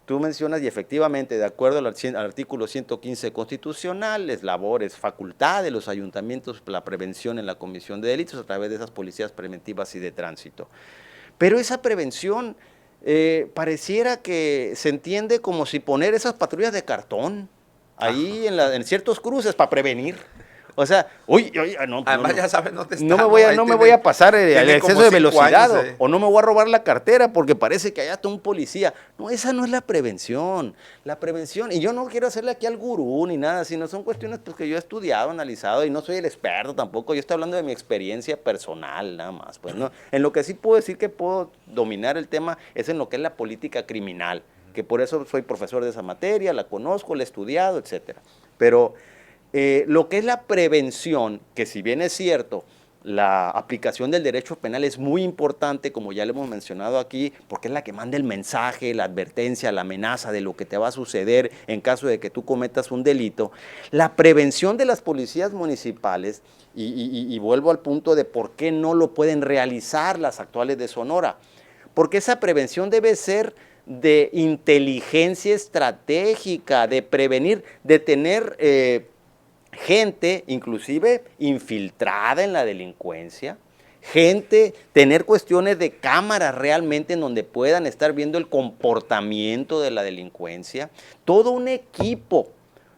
Speaker 1: Tú mencionas, y efectivamente, de acuerdo al artículo 115 constitucional, es labor, es facultad de los ayuntamientos la prevención en la comisión de delitos a través de esas policías preventivas y de tránsito. Pero esa prevención pareciera que se entiende como si poner esas patrullas de cartón ahí en ciertos cruces para prevenir. O sea, no,
Speaker 2: además ya saben dónde está.
Speaker 1: No me voy a pasar el exceso de velocidad o no me voy a robar la cartera porque parece que allá está un policía. No, esa no es la prevención. La prevención, y yo no quiero hacerle aquí al gurú ni nada, sino son cuestiones pues, que yo he estudiado, analizado y no soy el experto tampoco. Yo estoy hablando de mi experiencia personal nada más. Pues, ¿no? En lo que sí puedo decir que puedo dominar el tema es en lo que es la política criminal, que por eso soy profesor de esa materia, la conozco, la he estudiado, etcétera. Pero lo que es la prevención, que si bien es cierto, la aplicación del derecho penal es muy importante, como ya lo hemos mencionado aquí, porque es la que manda el mensaje, la advertencia, la amenaza de lo que te va a suceder en caso de que tú cometas un delito. La prevención de las policías municipales, y vuelvo al punto de por qué no lo pueden realizar las actuales de Sonora, porque esa prevención debe ser de inteligencia estratégica, de prevenir, de tener gente inclusive infiltrada en la delincuencia, gente, tener cuestiones de cámaras realmente en donde puedan estar viendo el comportamiento de la delincuencia, todo un equipo,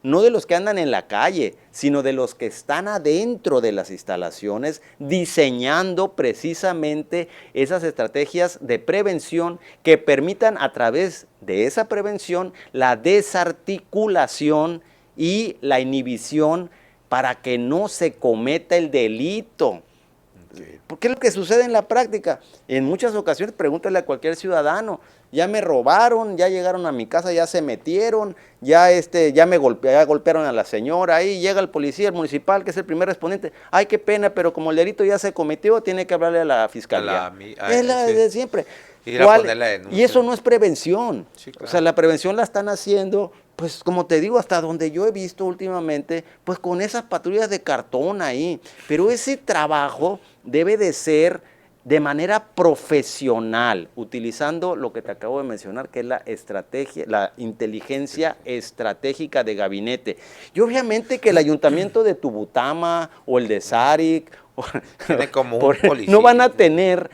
Speaker 1: no de los que andan en la calle, sino de los que están adentro de las instalaciones, diseñando precisamente esas estrategias de prevención que permitan a través de esa prevención la desarticulación y la inhibición para que no se cometa el delito. Porque es lo que sucede en la práctica. En muchas ocasiones, pregúntale a cualquier ciudadano, ya me robaron, ya llegaron a mi casa, ya se metieron, ya golpearon a la señora, ahí llega el policía, el municipal, que es el primer respondiente, ay, qué pena, pero como el delito ya se cometió, tiene que hablarle a la fiscalía. Es la de siempre. Y eso no es prevención. Sí, claro. O sea, la prevención la están haciendo, pues como te digo, hasta donde yo he visto últimamente, pues con esas patrullas de cartón ahí. Pero ese trabajo debe de ser de manera profesional, utilizando lo que te acabo de mencionar, que es la estrategia, la inteligencia estratégica de gabinete. Y obviamente que el ayuntamiento de Tubutama o el de Zarik no van a tener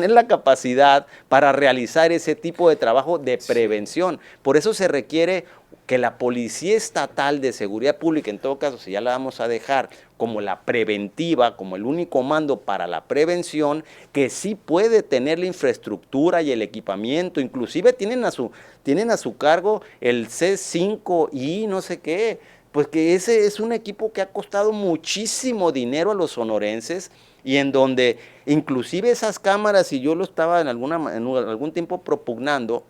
Speaker 1: la capacidad para realizar ese tipo de trabajo de prevención. Por eso se requiere que la Policía Estatal de Seguridad Pública, en todo caso, si ya la vamos a dejar como la preventiva, como el único mando para la prevención, que sí puede tener la infraestructura y el equipamiento, inclusive tienen a su cargo el C5I, no sé qué, pues que ese es un equipo que ha costado muchísimo dinero a los sonorenses y en donde inclusive esas cámaras, y yo lo estaba en algún tiempo propugnando,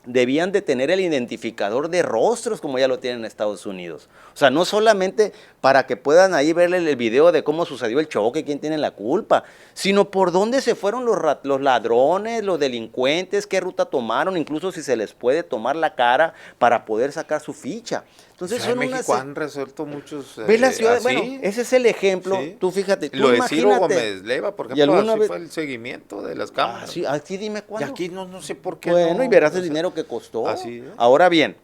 Speaker 1: debían de tener el identificador de rostros como ya lo tienen en Estados Unidos. O sea, no solamente para que puedan ahí verle el video de cómo sucedió el choque, quién tiene la culpa, sino por dónde se fueron los ladrones, los delincuentes, qué ruta tomaron, incluso si se les puede tomar la cara para poder sacar su ficha. Entonces
Speaker 2: en México han resuelto muchos.
Speaker 1: ¿Ves la ciudad? Bueno, ese es el ejemplo. Sí. Tú fíjate.
Speaker 2: Lo de Ciro Gómez Leiva, por ejemplo, así fue el seguimiento de las cámaras.
Speaker 1: Sí, aquí dime cuándo.
Speaker 2: Y aquí no sé por qué.
Speaker 1: Bueno, y verás el dinero que costó.
Speaker 2: Así es.
Speaker 1: Ahora bien,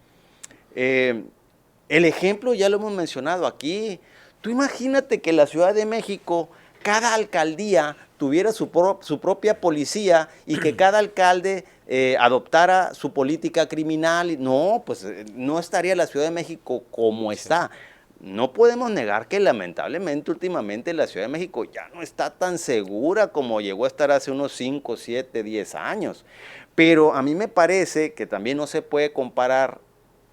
Speaker 1: el ejemplo ya lo hemos mencionado aquí. Tú imagínate que la Ciudad de México, cada alcaldía tuviera su propia policía y que cada alcalde adoptara su política criminal. No, pues no estaría la Ciudad de México como está. No podemos negar que lamentablemente últimamente la Ciudad de México ya no está tan segura como llegó a estar hace unos 5, 7, 10 años. Pero a mí me parece que también no se puede comparar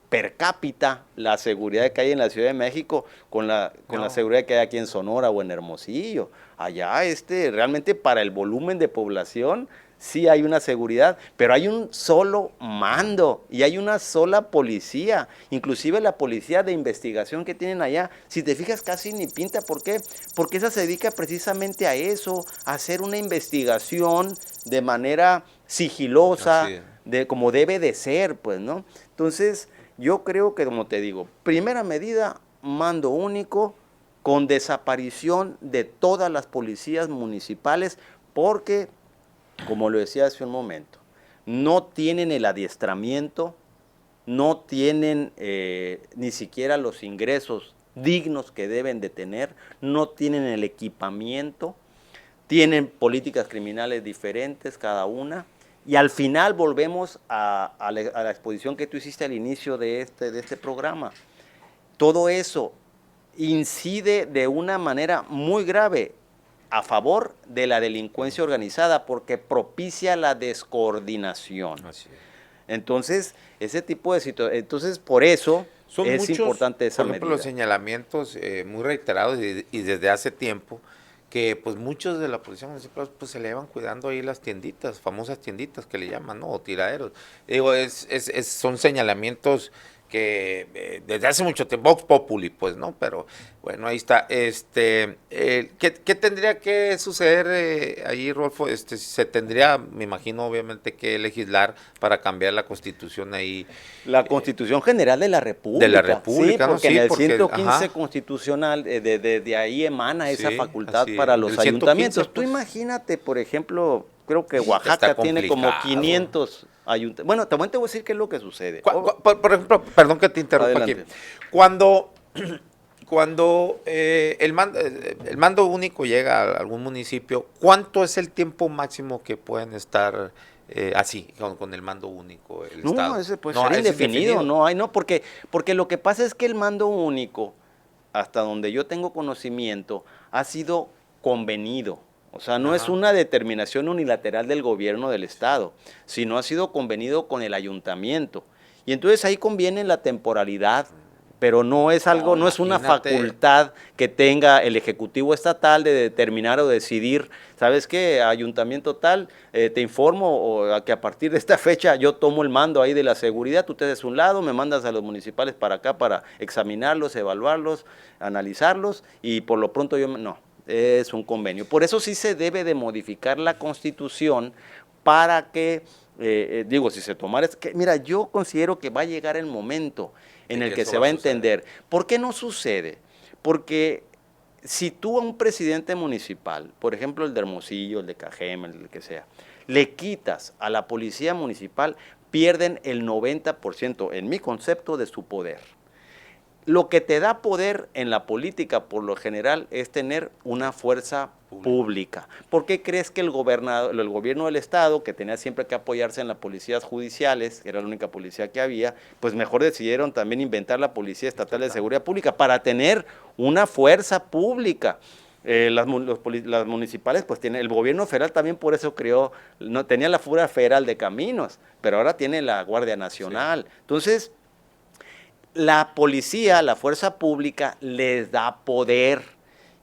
Speaker 1: per cápita la seguridad que hay en la Ciudad de México con la seguridad que hay aquí en Sonora o en Hermosillo. Allá realmente para el volumen de población sí hay una seguridad, pero hay un solo mando y hay una sola policía, inclusive la policía de investigación que tienen allá, si te fijas casi ni pinta. ¿Por qué? Porque esa se dedica precisamente a eso, a hacer una investigación de manera sigilosa, como debe de ser, pues, ¿no? Entonces, yo creo que, como te digo, primera medida, mando único con desaparición de todas las policías municipales, porque, como lo decía hace un momento, no tienen el adiestramiento, no tienen ni siquiera los ingresos dignos que deben de tener, no tienen el equipamiento, tienen políticas criminales diferentes cada una, y al final volvemos a la exposición que tú hiciste al inicio de este programa. Todo eso incide de una manera muy grave a favor de la delincuencia organizada porque propicia la descoordinación.
Speaker 2: Así es.
Speaker 1: Entonces, ese tipo de situaciones, entonces por eso
Speaker 2: Son
Speaker 1: es
Speaker 2: muchos,
Speaker 1: importante esa
Speaker 2: por ejemplo,
Speaker 1: medida.
Speaker 2: los señalamientos muy reiterados y desde hace tiempo, que pues muchos de la policía municipal pues se le van cuidando ahí las tienditas, famosas tienditas que le llaman, ¿no? O tiraderos. Digo, son señalamientos que desde hace mucho tiempo, Vox Populi, pues, ¿no? Pero bueno, ahí está. ¿Qué tendría que suceder ahí, Rodolfo? Se tendría, me imagino, obviamente, que legislar para cambiar la Constitución ahí.
Speaker 1: La Constitución General de la República.
Speaker 2: De la República,
Speaker 1: sí, porque
Speaker 2: ¿no?
Speaker 1: en el
Speaker 2: Porque,
Speaker 1: 115
Speaker 2: ajá.
Speaker 1: constitucional, de ahí emana esa
Speaker 2: Sí,
Speaker 1: facultad
Speaker 2: así
Speaker 1: para
Speaker 2: es.
Speaker 1: los
Speaker 2: El 115,
Speaker 1: ayuntamientos. Tú
Speaker 2: pues.
Speaker 1: imagínate, por ejemplo, creo que
Speaker 2: Está
Speaker 1: Oaxaca tiene como
Speaker 2: complicado.
Speaker 1: 500 ayuntamientos. Bueno, también te voy a decir qué es lo que sucede.
Speaker 2: Por ejemplo, perdón que te interrumpa
Speaker 1: Adelante.
Speaker 2: aquí. Cuando el mando único llega a algún municipio, ¿cuánto es el tiempo máximo que pueden estar así, con el mando único, el Estado?
Speaker 1: No, ese puede
Speaker 2: No,
Speaker 1: ser
Speaker 2: es
Speaker 1: indefinido, no hay, no, porque lo que pasa es que el mando único, hasta donde yo tengo conocimiento, ha sido convenido. O sea, no es una determinación unilateral del gobierno del Estado, sino ha sido convenido con el ayuntamiento. Y entonces ahí conviene la temporalidad, pero no es algo, no es una
Speaker 2: imagínate.
Speaker 1: facultad que tenga el Ejecutivo Estatal de determinar o decidir, ¿sabes qué? Ayuntamiento tal, te informo que a partir de esta fecha yo tomo el mando ahí de la seguridad, tú te des un lado, me mandas a los municipales para acá para examinarlos, evaluarlos, analizarlos, y por lo pronto no, es un convenio. Por eso sí se debe de modificar la Constitución para que, si se tomara, mira, yo considero que va a llegar el momento en el que se va a entender. ¿Por qué no sucede? Porque si tú a un presidente municipal, por ejemplo el de Hermosillo, el de Cajeme, el que sea, le quitas a la policía municipal, pierden el 90%, en mi concepto, de su poder. Lo que te da poder en la política, por lo general, es tener una fuerza pública. ¿Por qué crees que el gobierno del Estado, que tenía siempre que apoyarse en las policías judiciales, que era la única policía que había, pues mejor decidieron también inventar la Policía Estatal de Seguridad Pública para tener una fuerza pública? Las municipales, pues tiene, el gobierno federal también por eso creó, no tenía la Fuerza Federal de Caminos, pero ahora tiene la Guardia Nacional. Sí. Entonces, la policía, la fuerza pública, les da poder,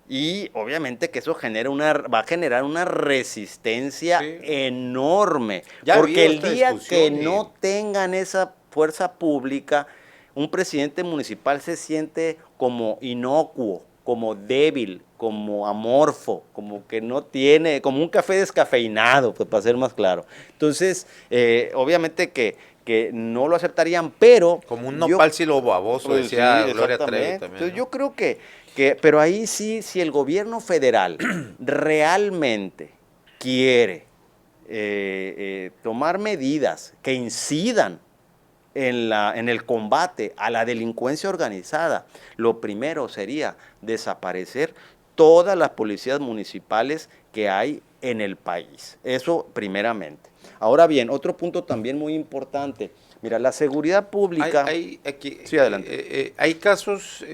Speaker 1: y obviamente que eso va a generar una resistencia enorme, porque el día que no tengan esa fuerza pública, un presidente municipal se siente como inocuo, como débil, como amorfo, como que no tiene, como un café descafeinado, pues, para ser más claro. Entonces, obviamente que no lo aceptarían, pero...
Speaker 2: Como un nopal silobaboso, pues, decía Gloria Trevi también.
Speaker 1: Entonces, ¿no? Yo creo pero ahí sí, si el gobierno federal realmente quiere tomar medidas que incidan en el combate a la delincuencia organizada, lo primero sería desaparecer todas las policías municipales que hay en el país. Eso primeramente. Ahora bien, otro punto también muy importante. Mira, la seguridad pública...
Speaker 2: Sí, adelante. Hay casos,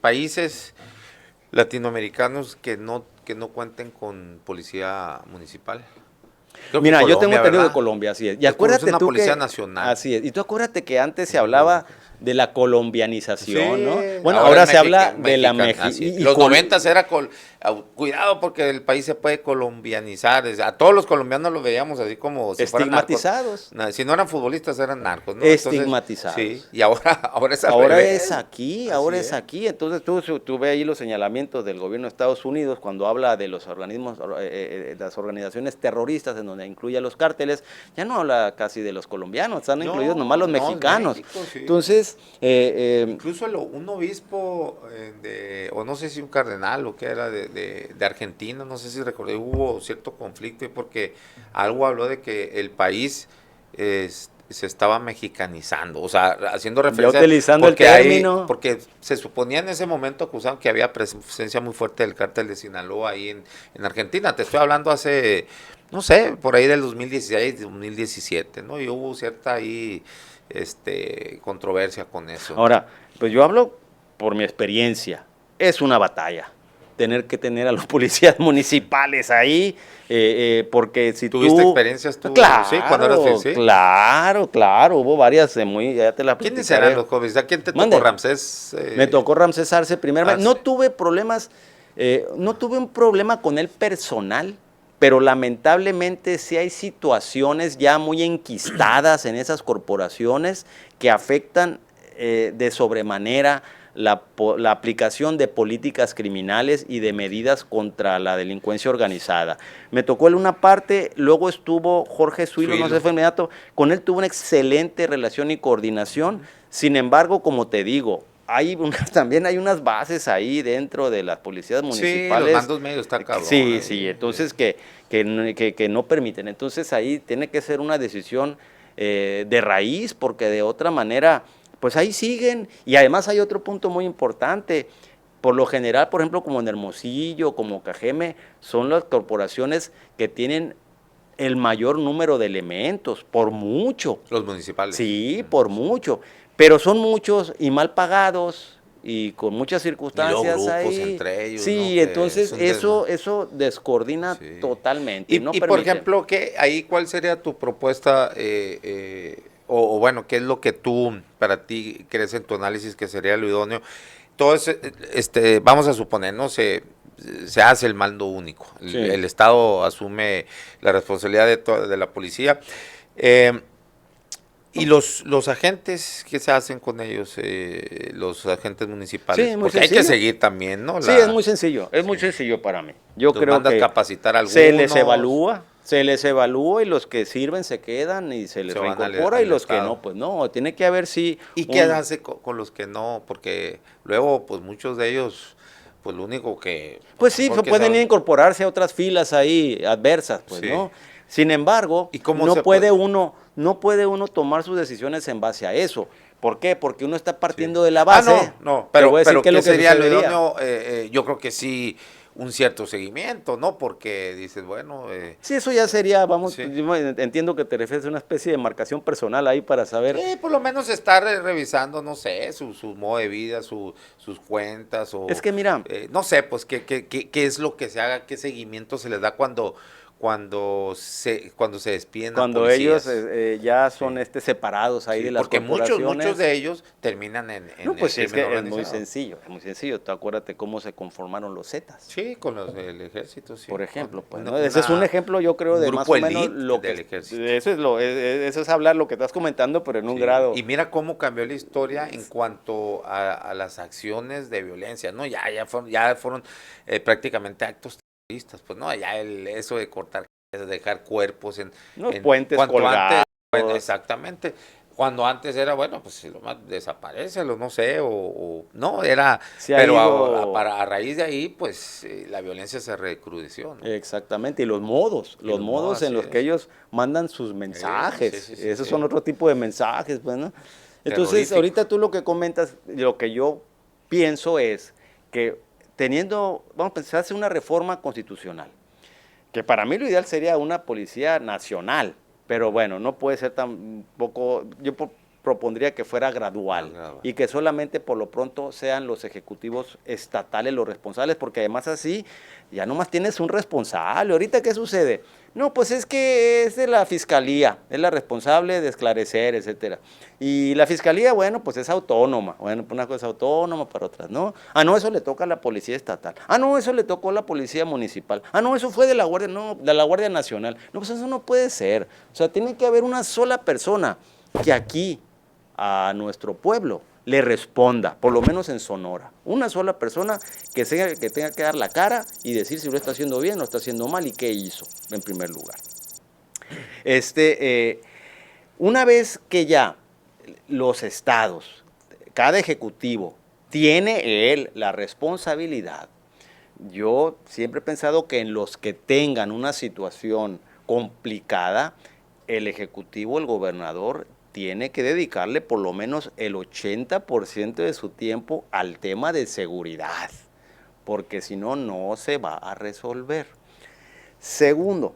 Speaker 2: países latinoamericanos que no cuenten con policía municipal. Creo que
Speaker 1: Mira, yo tengo
Speaker 2: Colombia,
Speaker 1: entendido de
Speaker 2: ¿verdad?
Speaker 1: Colombia, así es. Y
Speaker 2: Es como
Speaker 1: acuérdate
Speaker 2: una
Speaker 1: tú
Speaker 2: policía
Speaker 1: que,
Speaker 2: nacional.
Speaker 1: así es. Y tú acuérdate que antes se hablaba de la colombianización, ¿no?
Speaker 2: Sí,
Speaker 1: Bueno, ahora
Speaker 2: es
Speaker 1: se habla de la
Speaker 2: así es. Los noventas era cuidado porque el país se puede colombianizar. A todos los colombianos los veíamos así como si fueran narcos.
Speaker 1: estigmatizados.
Speaker 2: Si no eran futbolistas, eran narcos, ¿no? Entonces, sí,
Speaker 1: Estigmatizados.
Speaker 2: y ahora, ahora es al
Speaker 1: Ahora
Speaker 2: revés.
Speaker 1: es aquí,
Speaker 2: Así
Speaker 1: ahora es
Speaker 2: es.
Speaker 1: aquí. Entonces tú ves ahí los señalamientos del gobierno de Estados Unidos cuando habla de los organismos, las organizaciones terroristas en donde incluye a los cárteles, ya no habla casi de los colombianos, están incluidos nomás los
Speaker 2: No,
Speaker 1: mexicanos.
Speaker 2: México, sí.
Speaker 1: Entonces,
Speaker 2: Incluso un obispo, o no sé si un cardenal o qué era de Argentina, no sé si recordé, hubo cierto conflicto porque algo habló de que el país se estaba mexicanizando, o sea, haciendo referencia.
Speaker 1: ya utilizando el
Speaker 2: porque
Speaker 1: término.
Speaker 2: porque se suponía en ese momento, acusaban que había presencia muy fuerte del cártel de Sinaloa ahí en Argentina. Te estoy hablando hace, no sé, por ahí del 2016, 2017, ¿no? Y hubo cierta ahí controversia con eso.
Speaker 1: Ahora, pues yo hablo por mi experiencia, es una batalla tener que tener a los policías municipales ahí, porque si
Speaker 2: ¿Tuviste
Speaker 1: tú...
Speaker 2: experiencias tú?
Speaker 1: Claro,
Speaker 2: Sí, cuando eras ¿sí?
Speaker 1: Claro, hubo varias, ya te la
Speaker 2: ¿Quiénes
Speaker 1: platicaré.
Speaker 2: eran los jóvenes? ¿A quién te
Speaker 1: Mande.
Speaker 2: tocó, Ramsés?
Speaker 1: Me tocó Ramsés Arce primeramente. No
Speaker 2: Arce.
Speaker 1: tuve problemas, no tuve un problema con él personal, pero lamentablemente sí hay situaciones ya muy enquistadas en esas corporaciones que afectan de sobremanera la aplicación de políticas criminales y de medidas contra la delincuencia organizada. Me tocó él una parte, luego estuvo Jorge Suilo, no sé, fue inmediato, con él tuve una excelente relación y coordinación. Sin embargo, como te digo, también hay unas bases ahí dentro de las policías municipales.
Speaker 2: Sí, los mandos medios está cabrón.
Speaker 1: Sí, entonces que no permiten. Entonces ahí tiene que ser una decisión de raíz, porque de otra manera, pues ahí siguen. Y además hay otro punto muy importante. Por lo general, por ejemplo, como en Hermosillo, como Cajeme, son las corporaciones que tienen el mayor número de elementos, por mucho.
Speaker 2: Los municipales.
Speaker 1: Sí, por mucho. Pero son muchos y mal pagados y con muchas circunstancias
Speaker 2: y luego grupos
Speaker 1: ahí.
Speaker 2: entre ellos,
Speaker 1: Sí,
Speaker 2: ¿no?
Speaker 1: entonces eso descoordina totalmente.
Speaker 2: Y,
Speaker 1: no
Speaker 2: por ejemplo, ¿cuál sería tu propuesta? O bueno, ¿qué es lo que tú, para ti, crees en tu análisis que sería lo idóneo? Entonces, vamos a suponer, ¿no? Se hace el mando único.
Speaker 1: Sí.
Speaker 2: El Estado asume la responsabilidad de la policía. ¿Y los agentes, qué se hacen con ellos, los agentes municipales?
Speaker 1: Sí, muy
Speaker 2: porque
Speaker 1: sencillo.
Speaker 2: hay que seguir también, ¿no?
Speaker 1: Sí, es muy sencillo para mí. Yo creo
Speaker 2: mandas
Speaker 1: que
Speaker 2: capacitar a algunos.
Speaker 1: se les evalúa y los que sirven se quedan y se les reincorpora y los que no, pues no, tiene que haber sí.
Speaker 2: ¿Y qué hace con los que no? Porque luego, pues muchos de ellos, pues lo único que...
Speaker 1: Pues sí, pueden incorporarse a otras filas ahí adversas, pues, sí. ¿No? Sin embargo, no puede uno tomar sus decisiones en base a eso. ¿Por qué? Porque uno está partiendo de la base.
Speaker 2: Pero ¿qué sería lo idóneo? Yo creo que sí, un cierto seguimiento, ¿no? Porque dices, bueno...
Speaker 1: sí, eso ya sería, yo entiendo que te refieres a una especie de marcación personal ahí para saber...
Speaker 2: Sí, por lo menos estar revisando, no sé, su modo de vida, sus cuentas, o...
Speaker 1: Es que mira...
Speaker 2: no sé, pues, qué es lo que se haga, qué seguimiento se les da cuando se despiden
Speaker 1: cuando ellos ya son separados ahí de las corporaciones.
Speaker 2: Porque muchos de ellos terminan en
Speaker 1: no, pues es que es muy sencillo. Tú acuérdate cómo se conformaron los Zetas.
Speaker 2: Sí, con el ejército, sí.
Speaker 1: Por ejemplo, pues, ¿no? Ese es un ejemplo, yo creo, de más o menos lo que...
Speaker 2: Ejército.
Speaker 1: Eso es hablar lo que estás comentando, pero en un grado...
Speaker 2: Y mira cómo cambió la historia en cuanto a las acciones de violencia, ¿no? Ya fueron prácticamente actos pues no, ya eso de cortar, dejar cuerpos en
Speaker 1: puentes colgados.
Speaker 2: Bueno, exactamente. Cuando antes era, bueno, pues lo más desaparécelo, no sé, o no, era, sí, pero a raíz de ahí, pues la violencia se recrudeció, ¿no?
Speaker 1: Exactamente, y los modos en los que ellos mandan sus mensajes, esos son otro tipo de mensajes, pues, ¿no? Entonces, ahorita tú lo que comentas, lo que yo pienso es que vamos a pensar, hacer una reforma constitucional, que para mí lo ideal sería una policía nacional, pero bueno, no puede ser tampoco, yo propondría que fuera gradual y que solamente por lo pronto sean los ejecutivos estatales los responsables, porque además así ya nomás tienes un responsable. Ahorita, ¿qué sucede? No, pues es que es de la fiscalía, es la responsable de esclarecer, etcétera. Y la fiscalía, bueno, pues es autónoma. Bueno, pues una cosa es autónoma, para otras no. Ah, no, eso le toca a la policía estatal. Ah, no, eso le tocó a la policía municipal. Ah, no, eso fue de la Guardia, no, de la Guardia Nacional. No, pues eso no puede ser. O sea, tiene que haber una sola persona que aquí a nuestro pueblo le responda, por lo menos en Sonora. Una sola persona que tenga que dar la cara y decir si lo está haciendo bien o lo está haciendo mal y qué hizo, en primer lugar. Una vez que ya los estados, cada ejecutivo, tiene él la responsabilidad, yo siempre he pensado que en los que tengan una situación complicada, el ejecutivo, el gobernador, tiene que dedicarle por lo menos el 80% de su tiempo al tema de seguridad, porque si no, no se va a resolver. Segundo,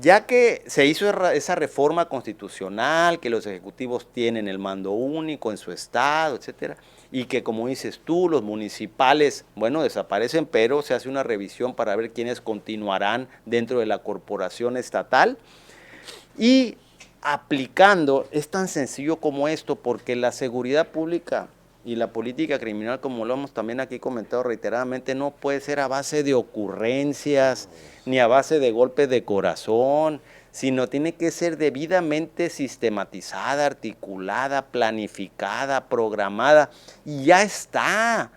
Speaker 1: ya que se hizo esa reforma constitucional, que los ejecutivos tienen el mando único en su estado, etcétera, y que, como dices tú, los municipales, bueno, desaparecen, pero se hace una revisión para ver quiénes continuarán dentro de la corporación estatal, y aplicando, es tan sencillo como esto, porque la seguridad pública y la política criminal, como lo hemos también aquí comentado reiteradamente, no puede ser a base de ocurrencias, ni a base de golpes de corazón, sino tiene que ser debidamente sistematizada, articulada, planificada, programada, y ya está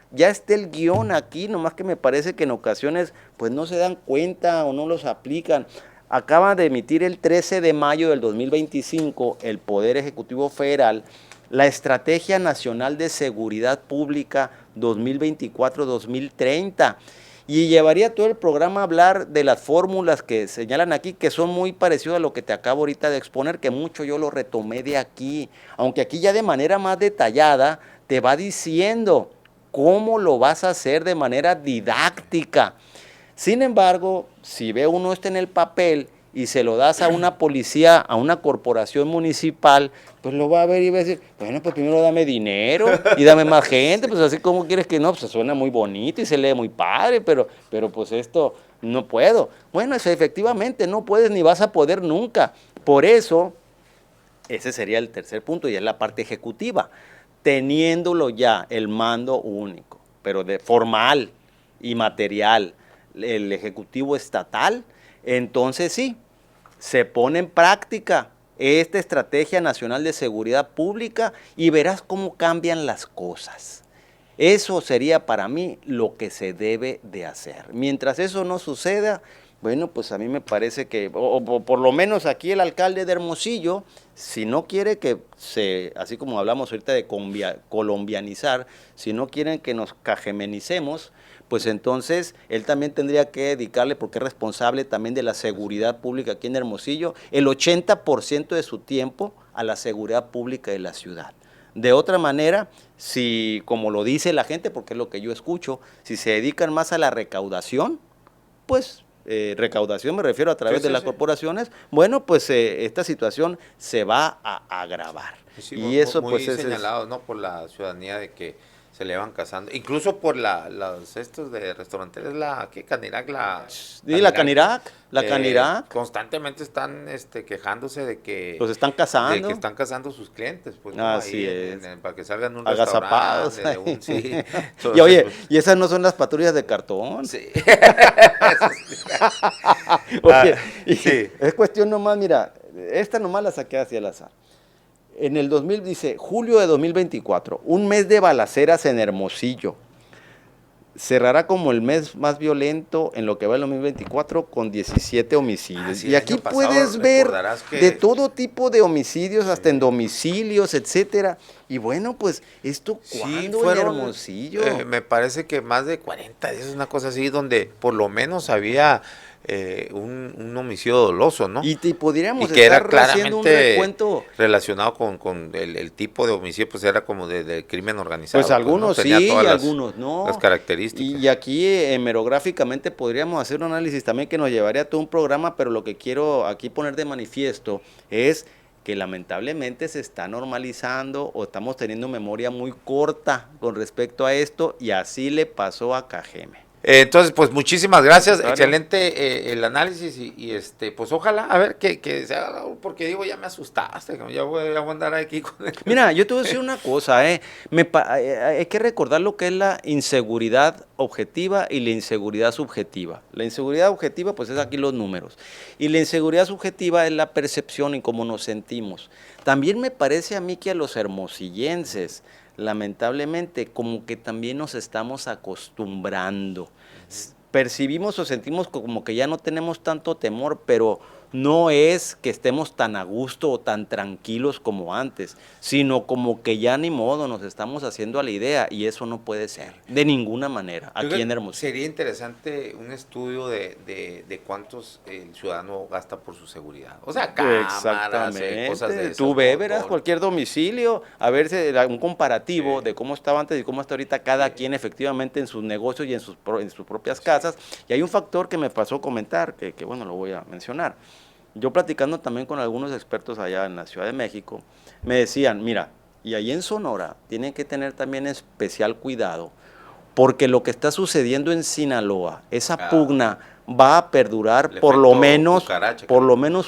Speaker 1: el guión aquí, nomás que me parece que en ocasiones pues no se dan cuenta o no los aplican. Acaba de emitir el 13 de mayo del 2025 el Poder Ejecutivo Federal la Estrategia Nacional de Seguridad Pública 2024-2030 y llevaría todo el programa a hablar de las fórmulas que señalan aquí, que son muy parecidas a lo que te acabo ahorita de exponer, que mucho yo lo retomé de aquí, aunque aquí ya de manera más detallada te va diciendo cómo lo vas a hacer de manera didáctica. Sin embargo, si ve uno esto en el papel y se lo das a una policía, a una corporación municipal, pues lo va a ver y va a decir, bueno, pues primero dame dinero y dame más gente, pues así como quieres que no, pues suena muy bonito y se lee muy padre, pero pues esto no puedo. Bueno, efectivamente no puedes ni vas a poder nunca. Por eso, ese sería el tercer punto y es la parte ejecutiva, teniéndolo ya el mando único, pero de formal y material, el Ejecutivo Estatal, entonces sí, se pone en práctica esta Estrategia Nacional de Seguridad Pública y verás cómo cambian las cosas. Eso sería para mí lo que se debe de hacer. Mientras eso no suceda, bueno, pues a mí me parece que, o por lo menos aquí el alcalde de Hermosillo, si no quiere que así como hablamos ahorita de colombianizar, si no quieren que nos cajemenicemos, pues entonces él también tendría que dedicarle, porque es responsable también de la seguridad pública aquí en Hermosillo, el 80% de su tiempo a la seguridad pública de la ciudad. De otra manera, si, como lo dice la gente, porque es lo que yo escucho, si se dedican más a la recaudación, pues recaudación me refiero a través de las corporaciones, bueno, pues esta situación se va a agravar.
Speaker 2: Sí,
Speaker 1: y eso
Speaker 2: muy
Speaker 1: pues
Speaker 2: señalado, ¿no? Por la ciudadanía de que se le van casando, incluso por los estos de restaurantes, ¿qué? Canirac,
Speaker 1: la Canirac.
Speaker 2: Constantemente están quejándose de que
Speaker 1: los están casando.
Speaker 2: De que están casando sus clientes, pues
Speaker 1: así
Speaker 2: ahí, para que salgan un
Speaker 1: agazapados.
Speaker 2: restaurante. Sí.
Speaker 1: Entonces, y oye, pues, ¿y esas no son las patrullas de cartón?
Speaker 2: Sí.
Speaker 1: Oye, sí. Es cuestión nomás, mira, esta nomás la saqué hacia el azar. En el 2000, dice, julio de 2024, un mes de balaceras en Hermosillo. Cerrará como el mes más violento en lo que va el 2024 con 17 homicidios.
Speaker 2: Sí,
Speaker 1: y aquí puedes ver de todo tipo de homicidios, hasta en domicilios, etcétera. Y bueno, pues, ¿esto cuándo fueron, en Hermosillo?
Speaker 2: Me parece que más de 40 días, una cosa así, donde por lo menos había un homicidio doloso, ¿no?
Speaker 1: Y podríamos
Speaker 2: que
Speaker 1: estar
Speaker 2: era
Speaker 1: haciendo un recuento
Speaker 2: relacionado con el tipo de homicidio, pues era como de crimen organizado.
Speaker 1: Pues algunos
Speaker 2: pues, ¿no?
Speaker 1: sí, y algunos no.
Speaker 2: Las características.
Speaker 1: Y aquí hemerográficamente podríamos hacer un análisis también que nos llevaría a todo un programa, pero lo que quiero aquí poner de manifiesto es que lamentablemente se está normalizando o estamos teniendo memoria muy corta con respecto a esto, y así le pasó a Cajeme.
Speaker 2: Entonces, pues muchísimas gracias,
Speaker 1: Claro.
Speaker 2: Excelente el análisis y pues ojalá, a ver, que se haga, porque digo, ya me asustaste, ya voy a andar aquí con el...
Speaker 1: Mira, yo te voy a decir una cosa, hay que recordar lo que es la inseguridad objetiva y la inseguridad subjetiva. La inseguridad objetiva, pues es aquí los números, y la inseguridad subjetiva es la percepción y cómo nos sentimos. También me parece a mí que a los hermosillenses, lamentablemente, como que también nos estamos acostumbrando. Percibimos o sentimos como que ya no tenemos tanto temor, pero no es que estemos tan a gusto o tan tranquilos como antes, sino como que ya ni modo, nos estamos haciendo a la idea, y eso no puede ser, de ninguna manera, aquí en Hermosillo.
Speaker 2: Sería interesante un estudio de cuántos el ciudadano gasta por su seguridad. O sea, cámaras, cosas de esas.
Speaker 1: Tú verás cualquier domicilio, a ver un comparativo de cómo estaba antes y cómo está ahorita cada quien efectivamente en sus negocios y en sus propias casas. Y hay un factor que me pasó a comentar, que bueno, lo voy a mencionar. Yo platicando también con algunos expertos allá en la Ciudad de México, me decían, mira, y ahí en Sonora tienen que tener también especial cuidado, porque lo que está sucediendo en Sinaloa, esa pugna va a perdurar por lo menos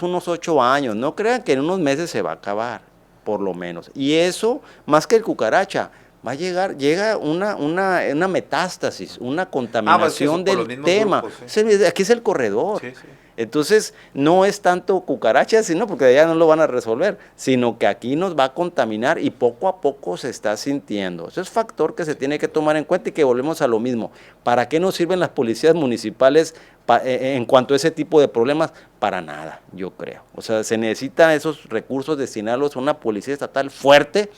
Speaker 1: unos 8 años. No crean que en unos meses se va a acabar, por lo menos. Y eso, más que el cucaracha, llega una metástasis, una contaminación del tema. Grupos, sí. Aquí es el corredor. Sí, sí. Entonces, no es tanto cucarachas, sino porque allá no lo van a resolver, sino que aquí nos va a contaminar y poco a poco se está sintiendo. Ese es factor que se tiene que tomar en cuenta, y que volvemos a lo mismo. ¿Para qué nos sirven las policías municipales en cuanto a ese tipo de problemas? Para nada, yo creo. O sea, se necesitan esos recursos, destinarlos a una policía estatal fuerte,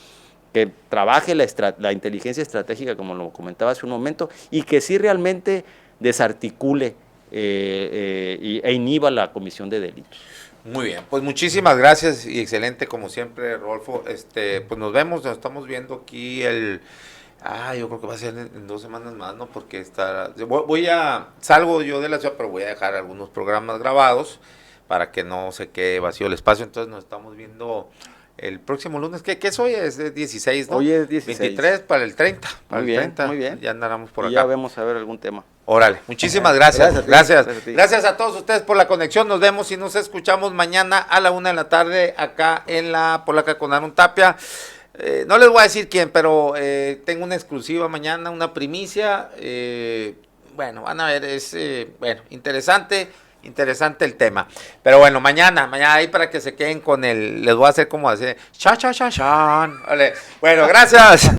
Speaker 1: que trabaje la inteligencia estratégica, como lo comentaba hace un momento, y que sí realmente desarticule e inhiba la comisión de delitos.
Speaker 2: Muy bien, pues muchísimas gracias y excelente como siempre, Rodolfo. Pues nos estamos viendo aquí yo creo que va a ser en 2 semanas más, ¿no? Porque salgo yo de la ciudad, pero voy a dejar algunos programas grabados para que no se quede vacío el espacio. Entonces nos estamos viendo el próximo lunes. ¿Qué es hoy? Es 16, ¿no?
Speaker 1: Hoy es 16.
Speaker 2: 23 para el 30.
Speaker 1: Muy bien, muy bien.
Speaker 2: Ya andaremos por acá.
Speaker 1: Ya vemos a ver algún tema.
Speaker 2: Órale, muchísimas gracias. Gracias a todos ustedes por la conexión. Nos vemos y nos escuchamos mañana a la 1 de la tarde acá en la Polaca con Aaron Tapia. No les voy a decir quién, pero tengo una exclusiva mañana, una primicia. Bueno, van a ver, es interesante el tema. Pero bueno, mañana ahí para que se queden con les voy a hacer como hacer cha cha cha chan. Vale. Bueno, gracias.